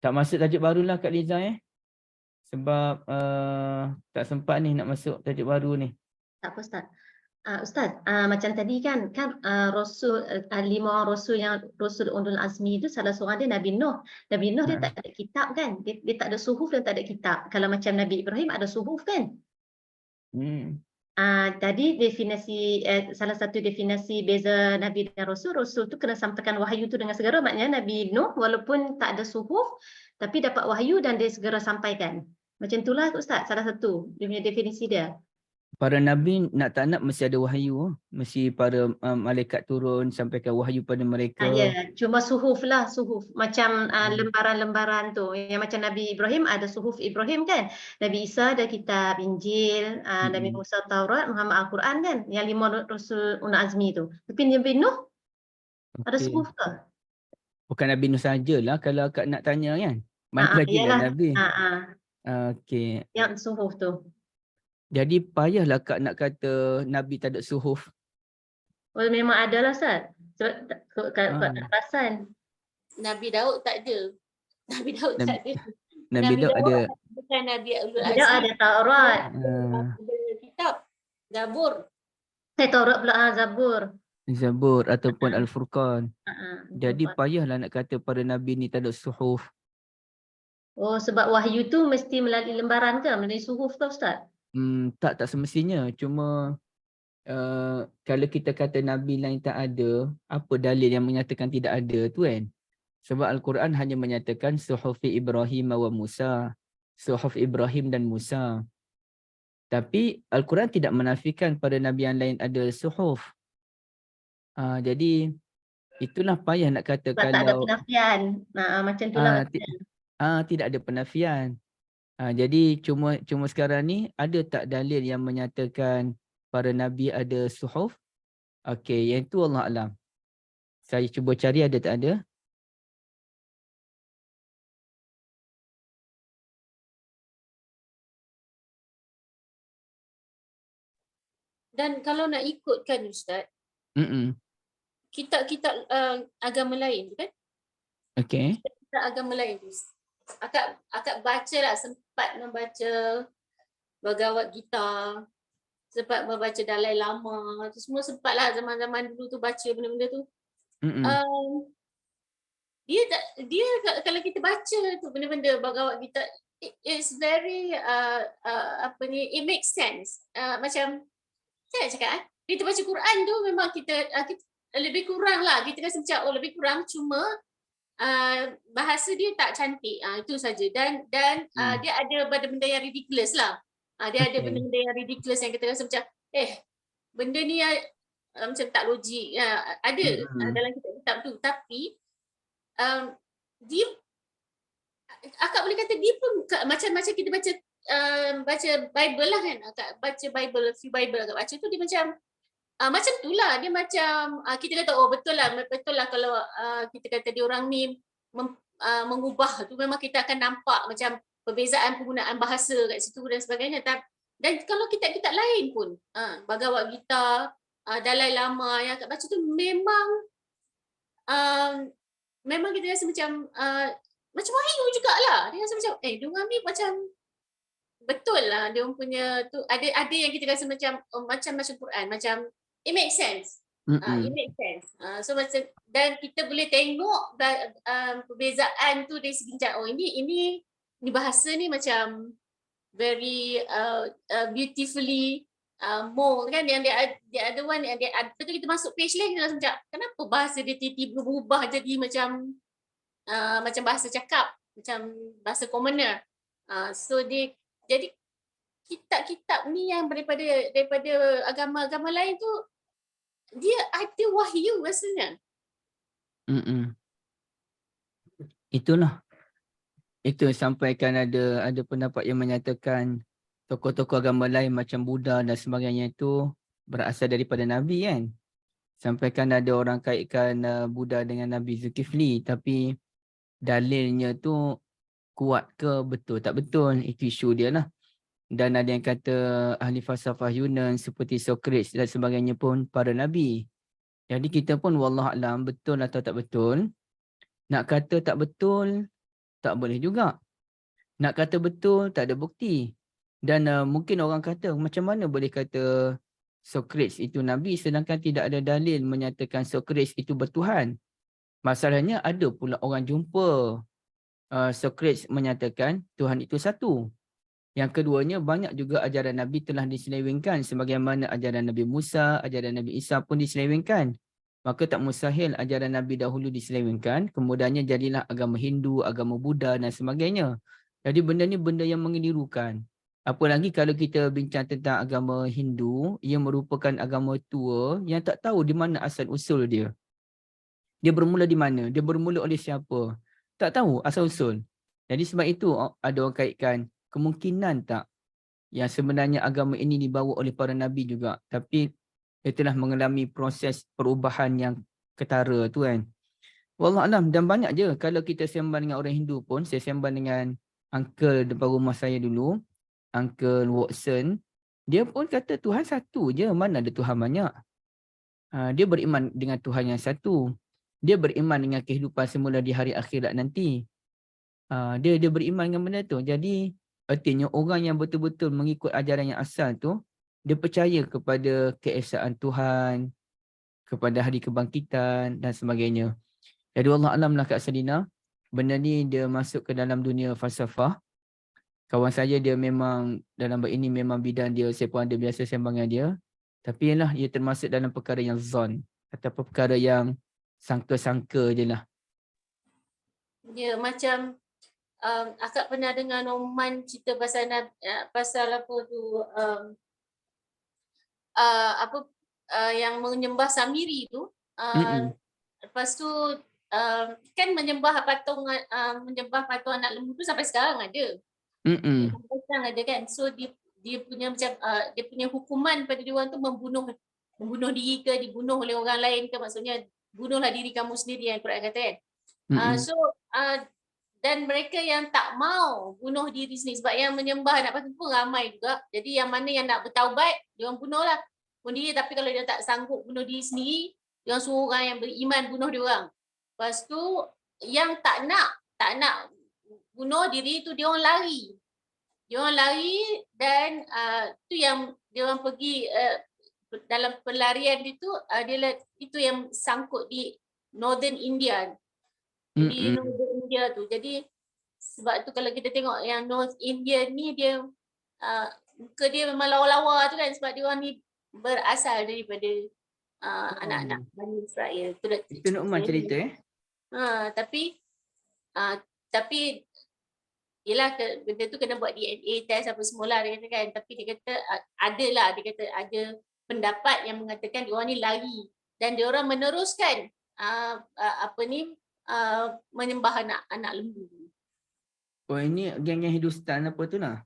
S2: Tak masuk tajuk barulah Kak Liza Sebab tak sempat ni nak masuk tajuk baru ni.
S1: Tak apa Ustaz. Ustaz, macam tadi kan Rasul 5 orang Rasul yang Rasul Ulul Azmi itu salah seorang dia Nabi Nuh. Nabi Nuh dia tak ada kitab kan? Dia tak ada suhuf dan tak ada kitab. Kalau macam Nabi Ibrahim ada suhuf kan? Tadi definisi salah satu definisi beza Nabi dan Rasul tu kena sampaikan wahyu tu dengan segera. Maknanya Nabi Nuh walaupun tak ada suhuf tapi dapat wahyu dan dia segera sampaikan. Macam itulah Ustaz, salah satu dia punya definisi dia.
S2: Para Nabi nak tak nak mesti ada wahyu. Mesti para malaikat turun sampaikan wahyu pada mereka.
S1: Ya, cuma suhuf lah, suhuf. Macam lembaran-lembaran tu. Yang macam Nabi Ibrahim ada suhuf Ibrahim kan. Nabi Isa ada kitab Injil, Nabi Musa Taurat, Muhammad Al-Quran kan. Yang 5 Rasul Ulul Azmi tu. Tapi Nabi Nuh ada suhuf ke?
S2: Bukan Nabi Nuh sajalah kalau akak nak tanya kan. Mana lagi dah Nabi. Okey.
S1: Yang suhuf tu.
S2: Jadi payahlah Kak nak kata Nabi tak ada suhuf.
S1: Oh, memang ada lah Ustaz. Sebab Kak perasan.
S7: Nabi Daud tak ada. Nabi Daud tak ada.
S2: Nabi Daud ada.
S7: Bukan Nabi Ulul Azmi.
S1: Dia ada Taurat.
S7: Ada kitab. Zabur.
S1: Taurat pula Zabur.
S2: Zabur ataupun Al-Furqan. Jadi payahlah nak kata para Nabi ni tak ada suhuf.
S1: Oh, sebab wahyu tu mesti melalui lembaran ke? Melalui suhuf ke Ustaz?
S2: Tak semestinya. Cuma kalau kita kata Nabi lain tak ada, apa dalil yang menyatakan tidak ada tu kan? Sebab Al-Quran hanya menyatakan suhufi Ibrahim wa Musa. Suhuf Ibrahim dan Musa. Tapi Al-Quran tidak menafikan pada Nabi yang lain ada suhuf. Jadi itulah payah nak kata
S1: sebab
S2: kalau
S1: tak ada penafian. Macam itulah.
S2: Tidak ada penafian. Jadi cuma sekarang ni ada tak dalil yang menyatakan para Nabi ada suhuf? Okey, yang itu Allah Alam. Saya cuba cari ada tak ada.
S7: Dan kalau nak ikutkan Ustaz, kitab-kitab agama lain kan?
S2: Okey.
S7: Kitab agama lain tu. Akak baca lah, sempat membaca Bhagavad Gita, sempat membaca Dalai Lama, tu semua sempat lah zaman-zaman dulu tu baca benda-benda tu. Dia kalau kita baca tu benda-benda Bhagavad Gita, it's very it makes sense. Macam saya cakap kita baca Quran tu memang kita lebih kurang lah, kita rasa macam lebih kurang, cuma bahasa dia tak cantik, itu saja. Dan dia ada benda-benda yang ridiculous lah. Dia ada benda-benda yang ridiculous yang kita rasa macam benda ni macam tak logik. Ada dalam kitab tu, tapi dia akak boleh kata dia pun macam kita baca baca Bible lah kan, akak baca Bible, few Bible akak baca tu dia macam tu lah, dia macam kita kata oh betul lah kalau kita kata dia orang ni mengubah tu, memang kita akan nampak macam perbezaan penggunaan bahasa kat situ dan sebagainya. Dan kalau kitab-kitab lain pun, Bhagavad Gita, Dalai Lama yang akak baca tu memang kita rasa macam wahyu jugalah. Dia rasa macam dia orang ni macam betul lah, dia orang punya tu ada yang kita rasa macam macam Quran, macam it makes sense. It makes sense. So macam, dan kita boleh tengok perbezaan tu dari segi macam ini bahasa ni macam very beautifully more kan, yang dia ada one yang dia betul kita masuk page lain kita rasa macam kenapa bahasa dia tiba-tiba berubah jadi macam bahasa cakap, macam bahasa commoner. So dia jadi kitab-kitab ni yang daripada agama-agama lain tu dia ada wahyu rasanya.
S2: Itulah. Itu sampaikan ada pendapat yang menyatakan tokoh-tokoh agama lain macam Buddha dan sebagainya itu berasal daripada Nabi kan. Sampaikan ada orang kaitkan Buddha dengan Nabi Zulkifli, tapi dalilnya tu kuat ke betul tak betul, itu isu dia lah. Dan ada yang kata ahli falsafah Yunan seperti Socrates dan sebagainya pun para Nabi. Jadi kita pun wallahualam betul atau tak betul. Nak kata tak betul, tak boleh juga. Nak kata betul, tak ada bukti. Dan mungkin orang kata, macam mana boleh kata Socrates itu Nabi sedangkan tidak ada dalil menyatakan Socrates itu bertuhan. Masalahnya ada pula orang jumpa Socrates menyatakan Tuhan itu satu. Yang keduanya, banyak juga ajaran Nabi telah diselewengkan sebagaimana ajaran Nabi Musa, ajaran Nabi Isa pun diselewengkan. Maka tak mustahil ajaran Nabi dahulu diselewengkan, kemudiannya jadilah agama Hindu, agama Buddha dan sebagainya. Jadi benda ni benda yang mengelirukan. Apalagi kalau kita bincang tentang agama Hindu, ia merupakan agama tua yang tak tahu di mana asal usul dia. Dia bermula di mana? Dia bermula oleh siapa? Tak tahu asal usul. Jadi sebab itu ada orang kaitkan, kemungkinan tak yang sebenarnya agama ini dibawa oleh para Nabi juga. Tapi dia telah mengalami proses perubahan yang ketara tu kan. Wallahualam, dan banyak je. Kalau kita sembang dengan orang Hindu pun, saya sembang dengan uncle depan rumah saya dulu, Uncle Watson, dia pun kata Tuhan satu je, mana ada Tuhan banyak. Dia beriman dengan Tuhan yang satu. Dia beriman dengan kehidupan semula di hari akhirat nanti. Dia beriman dengan benda tu. Jadi artinya orang yang betul-betul mengikut ajaran yang asal tu, dia percaya kepada keesaan Tuhan, kepada hari kebangkitan dan sebagainya. Jadi wallahualam lah Kak Selina, benda ni dia masuk ke dalam dunia falsafah. Kawan saya dia memang dalam bab ini memang bidang dia, saya pun ada biasa sembang dengan dia. Tapi ialah ia termasuk dalam perkara yang zon atau perkara yang sangka-sangka je lah.
S7: Ya, macam akak pernah dengar Noman cerita pasal apa tu yang menyembah Samiri tu. Lepas tu kan menyembah patung anak lembu tu sampai sekarang ada. Sampai sekarang ada kan. So dia punya macam dia punya hukuman pada dia orang tu membunuh diri ke, dibunuh oleh orang lain ke, maksudnya bunuhlah diri kamu sendiri yang Quran kata kan. Dan mereka yang tak mau bunuh diri sendiri, sebab yang menyembah anak patung pun ramai juga. Jadi yang mana yang nak bertaubat, dia orang bunuhlah diri. Tapi kalau dia tak sanggup bunuh diri sendiri, dia orang suruh orang yang beriman bunuh dia orang. Lepas tu yang tak nak bunuh diri tu, dia orang lari. Dia orang lari dan tu yang dia orang pergi dalam pelarian itu, itu yang sangkut di Northern India. Di Northern India tu. Jadi sebab tu kalau kita tengok yang North India ni, dia muka dia memang lawa-lawa tu kan, sebab dia orang ni berasal daripada anak-anak Bani Israel.
S2: Itu Nu'man cerita
S7: tapi yelah benda tu kena buat DNA test apa semula dia kata kan. Tapi dia kata ada pendapat yang mengatakan dia orang ni lari dan dia orang meneruskan menyembah anak lembu.
S2: Oh, ini geng-geng Hindustan apa tu nah?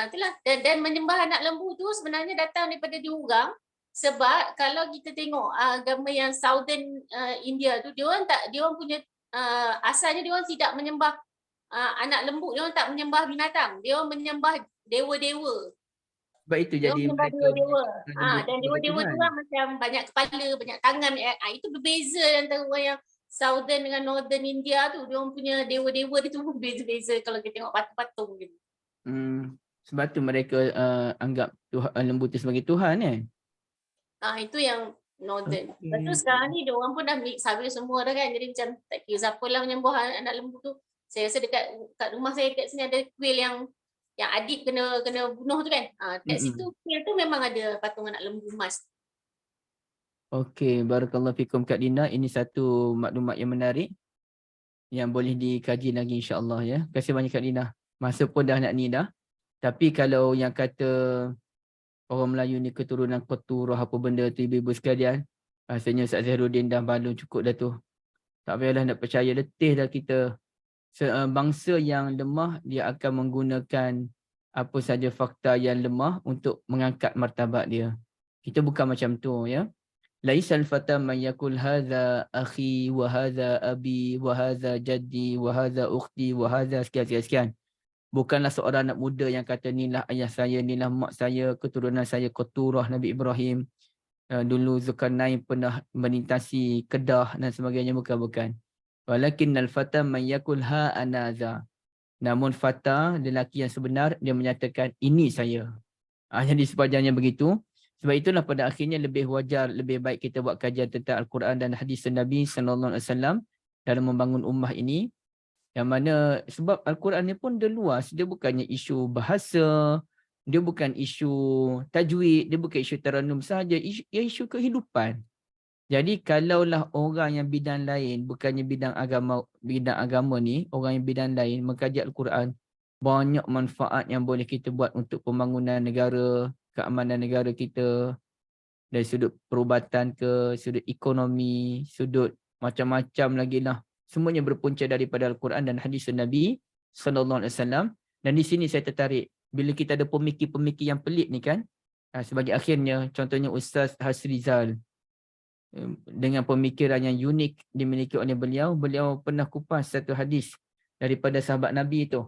S7: Itulah. Dan menyembah anak lembu tu sebenarnya datang daripada diorang, sebab kalau kita tengok agama yang Southern India tu, diorang punya asalnya diorang tidak menyembah anak lembu, diorang tak menyembah binatang, diorang menyembah dewa-dewa.
S2: Sebab itu
S7: Diorang
S2: jadi
S7: menyembah
S2: mereka
S7: dewa-dewa.
S2: menyebut
S7: Dan dewa-dewa tu kan macam banyak kepala, banyak tangan. Itu berbeza antara orang yang Southern dengan Northern India tu. Diorang punya dewa-dewa dia tu berbeza-beza kalau kita tengok patung-patung gitu.
S2: Sebab tu mereka anggap lembu tu sebagai Tuhan
S7: Itu yang Northern. Lepas tu sekarang ni diorang pun dah mix habis semua dah kan. Jadi macam tak kira siapa lah menyembah anak lembu tu. Saya rasa dekat rumah saya kat sini ada kuil yang adik kena bunuh tu kan. Kat situ kuil tu memang ada patung anak lembu emas.
S2: Okey, barakallahu fikum Kak Dina. Ini satu maklumat yang menarik yang boleh dikaji lagi insya-Allah ya. Terima kasih banyak Kak Dina. Masa pun dah nak ni dah. Tapi kalau yang kata orang Melayu ni keturunan keturah apa benda tu ibu-ibu sekalian, rasanya Ustaz Zahruddin dah balon cukup dah tu. Tak payahlah nak percaya, letih dah kita. Bangsa yang lemah dia akan menggunakan apa saja fakta yang lemah untuk mengangkat martabat dia. Kita bukan macam tu ya. Laisal fata man yakul hadza akhi wa hadza abi wa hadza jaddi wa hadza ukhti wa hadza sekian. Bukanlah seorang anak muda yang kata inilah ayah saya, inilah mak saya, keturunan saya keturah Nabi Ibrahim. Dulu Zulkarnain pernah melintasi Kedah dan sebagainya, bukan. Walakinnal fata man yakul ha anaza. Namun fata, lelaki yang sebenar, dia menyatakan ini saya. Jadi sepanjangnya begitu. Sebab itulah pada akhirnya lebih wajar, lebih baik kita buat kajian tentang Al-Quran dan hadis Nabi SAW dalam membangun ummah ini. Yang mana sebab Al-Quran ni pun dia luas, dia bukannya isu bahasa, dia bukan isu tajwid, dia bukan isu taranum sahaja, isu kehidupan. Jadi kalaulah orang yang bidang lain, bukannya bidang agama ni, orang yang bidang lain mengkaji Al-Quran, banyak manfaat yang boleh kita buat untuk pembangunan negara, keamanan negara kita, dari sudut perubatan ke, sudut ekonomi, sudut macam-macam lagi lah. Semuanya berpunca daripada Al-Quran dan hadis Nabi SAW. Dan di sini saya tertarik, bila kita ada pemikir-pemikir yang pelik ni kan, sebagai akhirnya, contohnya Ustaz Hasrizal, dengan pemikiran yang unik dimiliki oleh beliau pernah kupas satu hadis daripada sahabat Nabi itu.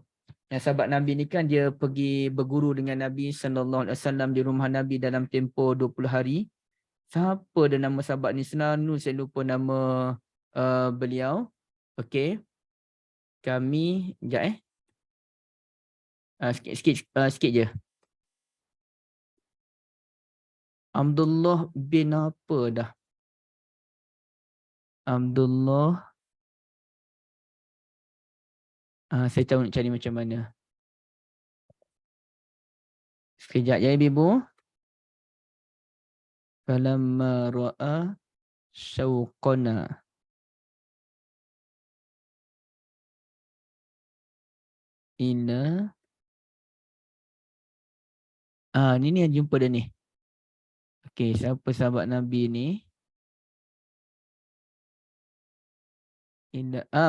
S2: Yang sahabat Nabi ni kan dia pergi berguru dengan Nabi SAW di rumah Nabi dalam tempoh 20 hari. Siapa dia nama sahabat ni? Selalu saya lupa nama beliau. Okey. Kami, sekejap sikit je. Abdullah bin apa dah? Abdullah. Saya tahu nak cari macam mana. Sekejap ya ibu. Falamma ra'a syauqana. Ila. Ni yang jumpa dia ni. Okey, siapa sahabat Nabi ni?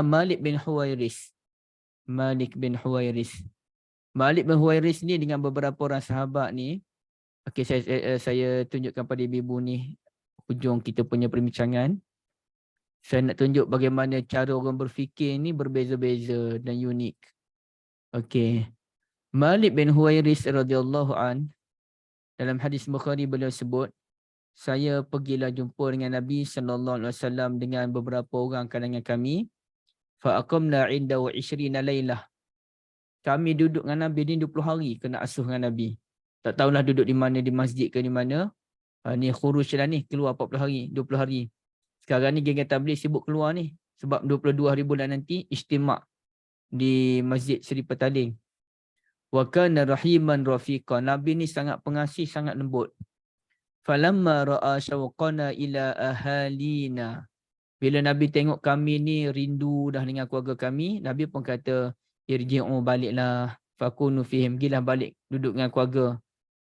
S2: Malik bin Huwairis. Malik bin Huwairis ni dengan beberapa orang sahabat ni. Okey, saya tunjukkan pada ibu ni hujung kita punya perbincangan. Saya nak tunjuk bagaimana cara orang berfikir ni berbeza-beza dan unik. Okey. Malik bin Huwairis radhiyallahu an, dalam hadis Bukhari beliau sebut, saya pergilah jumpa dengan Nabi SAW dengan beberapa orang kalangan kami. Fa'aqamna 'indahu 20 lailah. Kami duduk dengan Nabi ni 20 hari kena asuh dengan Nabi. Tak tahulah duduk di mana, di masjid ke di mana. Ni khuruj lah ni, keluar 40 hari, 20 hari. Sekarang ni geng-geng tabligh sibuk keluar ni. Sebab 22 hari bulan nanti istimak di Masjid Seri Petaling. Wa kana rahiman rafiqa. Nabi ni sangat pengasih, sangat lembut. Falamma ra'a syauqana ila ahalina. Bila Nabi tengok kami ni rindu dah dengan keluarga kami, Nabi pun kata, irji'u, baliklah, fakunu fihim, gilah balik duduk dengan keluarga.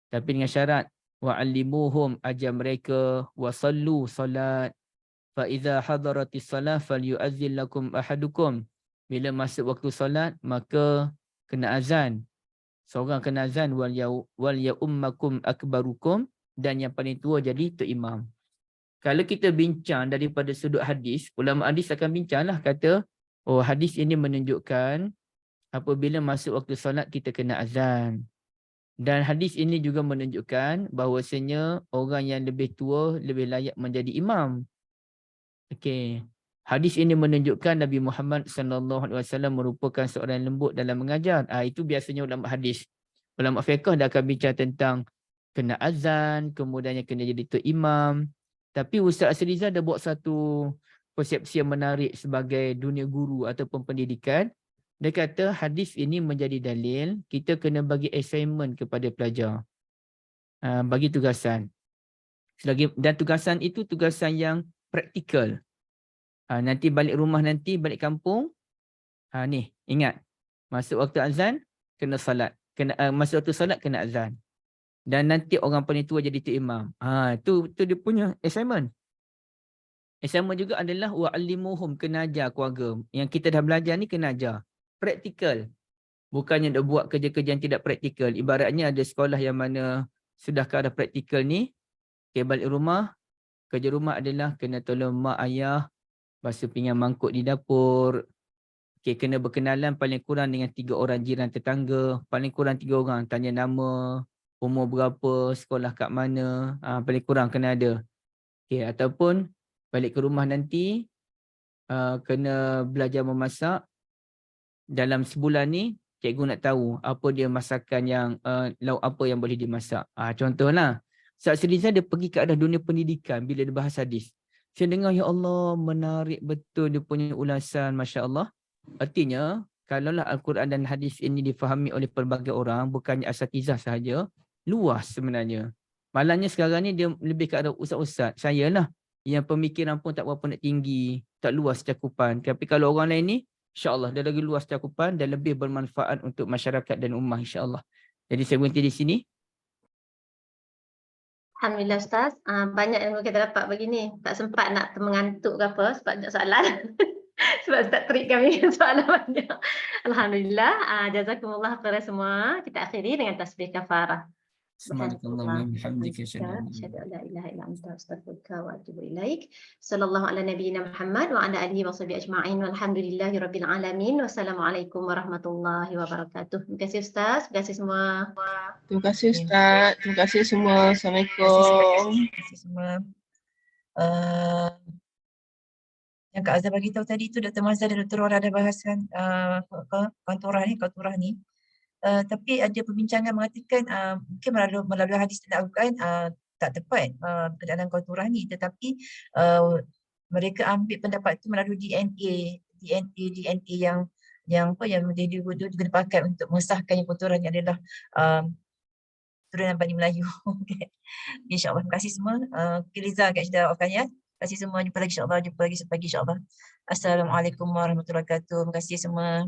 S2: Tapi dengan syarat, wa'allimuhum, ajar mereka, wasallu, salat, fa idza hadaratis salah falyu'azzil lakum ahadukum. Bila masuk waktu solat maka kena azan. Seorang kena azan wal ya ummakum akbarukum, dan yang paling tua jadi tu imam. Kalau kita bincang daripada sudut hadis, ulama hadis akan bincanglah kata, oh hadis ini menunjukkan apabila masuk waktu solat kita kena azan. Dan hadis ini juga menunjukkan bahawasanya orang yang lebih tua lebih layak menjadi imam. Okey. Hadis ini menunjukkan Nabi Muhammad SAW merupakan seorang yang lembut dalam mengajar. Itu biasanya ulama hadis. Ulama fiqh dah akan bincang tentang kena azan, kemudiannya kena jadi tu imam. Tapi Ustaz Asriza dah buat satu persepsi yang menarik sebagai dunia guru ataupun pendidikan. Dia kata hadis ini menjadi dalil kita kena bagi assignment kepada pelajar. Bagi tugasan. Dan tugasan itu tugasan yang praktikal. Nanti balik rumah, nanti balik kampung. Ni, ingat. Masuk waktu azan, kena salat. Masuk waktu salat, kena azan. Dan nanti orang paling tua jadi tu imam. Tu dia punya assignment. Assignment juga adalah wa'allimuhum, kena ajar keluarga. Yang kita dah belajar ni kena ajar. Praktikal. Bukannya dah buat kerja-kerja yang tidak praktikal. Ibaratnya ada sekolah yang mana sudah ke arah praktikal ni, balik rumah, kerja rumah adalah kena tolong mak ayah basuh pinggan mangkuk di dapur. Kena berkenalan paling kurang dengan 3 orang jiran tetangga. Paling kurang 3 orang. Tanya nama, umur berapa, sekolah kat mana. Paling kurang kena ada. Ataupun balik ke rumah nanti, kena belajar memasak. Dalam sebulan ni, cikgu nak tahu apa dia masakan yang, lauk apa yang boleh dimasak. Contohlah, Ustaz Sriza dia pergi ke arah dunia pendidikan bila dia bahas hadis. Saya dengar, ya Allah, menarik betul dia punya ulasan, Masya Allah. Artinya, kalaulah Al-Quran dan hadis ini difahami oleh pelbagai orang, bukannya asatizah sahaja, luas sebenarnya. Malangnya sekarang ni dia lebih ke arah ustaz-ustaz. Saya lah, yang pemikiran pun tak berapa nak tinggi, tak luas cakupan. Tapi kalau orang lain ni, insya-Allah dia lagi luas cakupan dan lebih bermanfaat untuk masyarakat dan ummah, insya-Allah. Jadi saya berhenti di sini.
S1: Alhamdulillah Ustaz, banyak ilmu kita dapat begini. Tak sempat nak mengantuk ke apa sebab banyak soalan. Sebab Ustaz trik kami soalan banyak. Alhamdulillah, jazakumullah khairan semua. Kita akhiri dengan tasbih kafarah.
S2: Subhanallah, bihamdika,
S1: asyhadu an la ilaha illa anta, astaghfiruka wa atubu ilaik. Sallallahu ala nabiyyina Muhammad wa ala alihi wa sahbihi ajma'in. Walhamdulillahi rabbil alamin. Wassalamualaikum warahmatullahi wabarakatuh. Terima kasih Ustaz, terima kasih semua.
S10: Terima kasih Ustaz, terima kasih semua. Assalamualaikum.
S3: Terima kasih semua. Yang Kak Azhar bagi tahu tadi tu Dr. Mazhar dan Dr. Rora ada bahasan kauturah ni. Tapi ada perbincangan mengatakan mungkin melalui hadis dan Al-Quran tak tepat keadaan kauturah ni, tetapi mereka ambil pendapat tu melalui DNA yang juga dipakai untuk mengesahkan yang kauturah ni adalah turunan Bani Melayu. InsyaAllah. Terima kasih semua. Liza kat Syeda Afkan ya. Terima kasih semua. Jumpa lagi insyaAllah. Jumpa lagi pagi insyaAllah. Assalamualaikum warahmatullahi wabarakatuh. Terima kasih semua.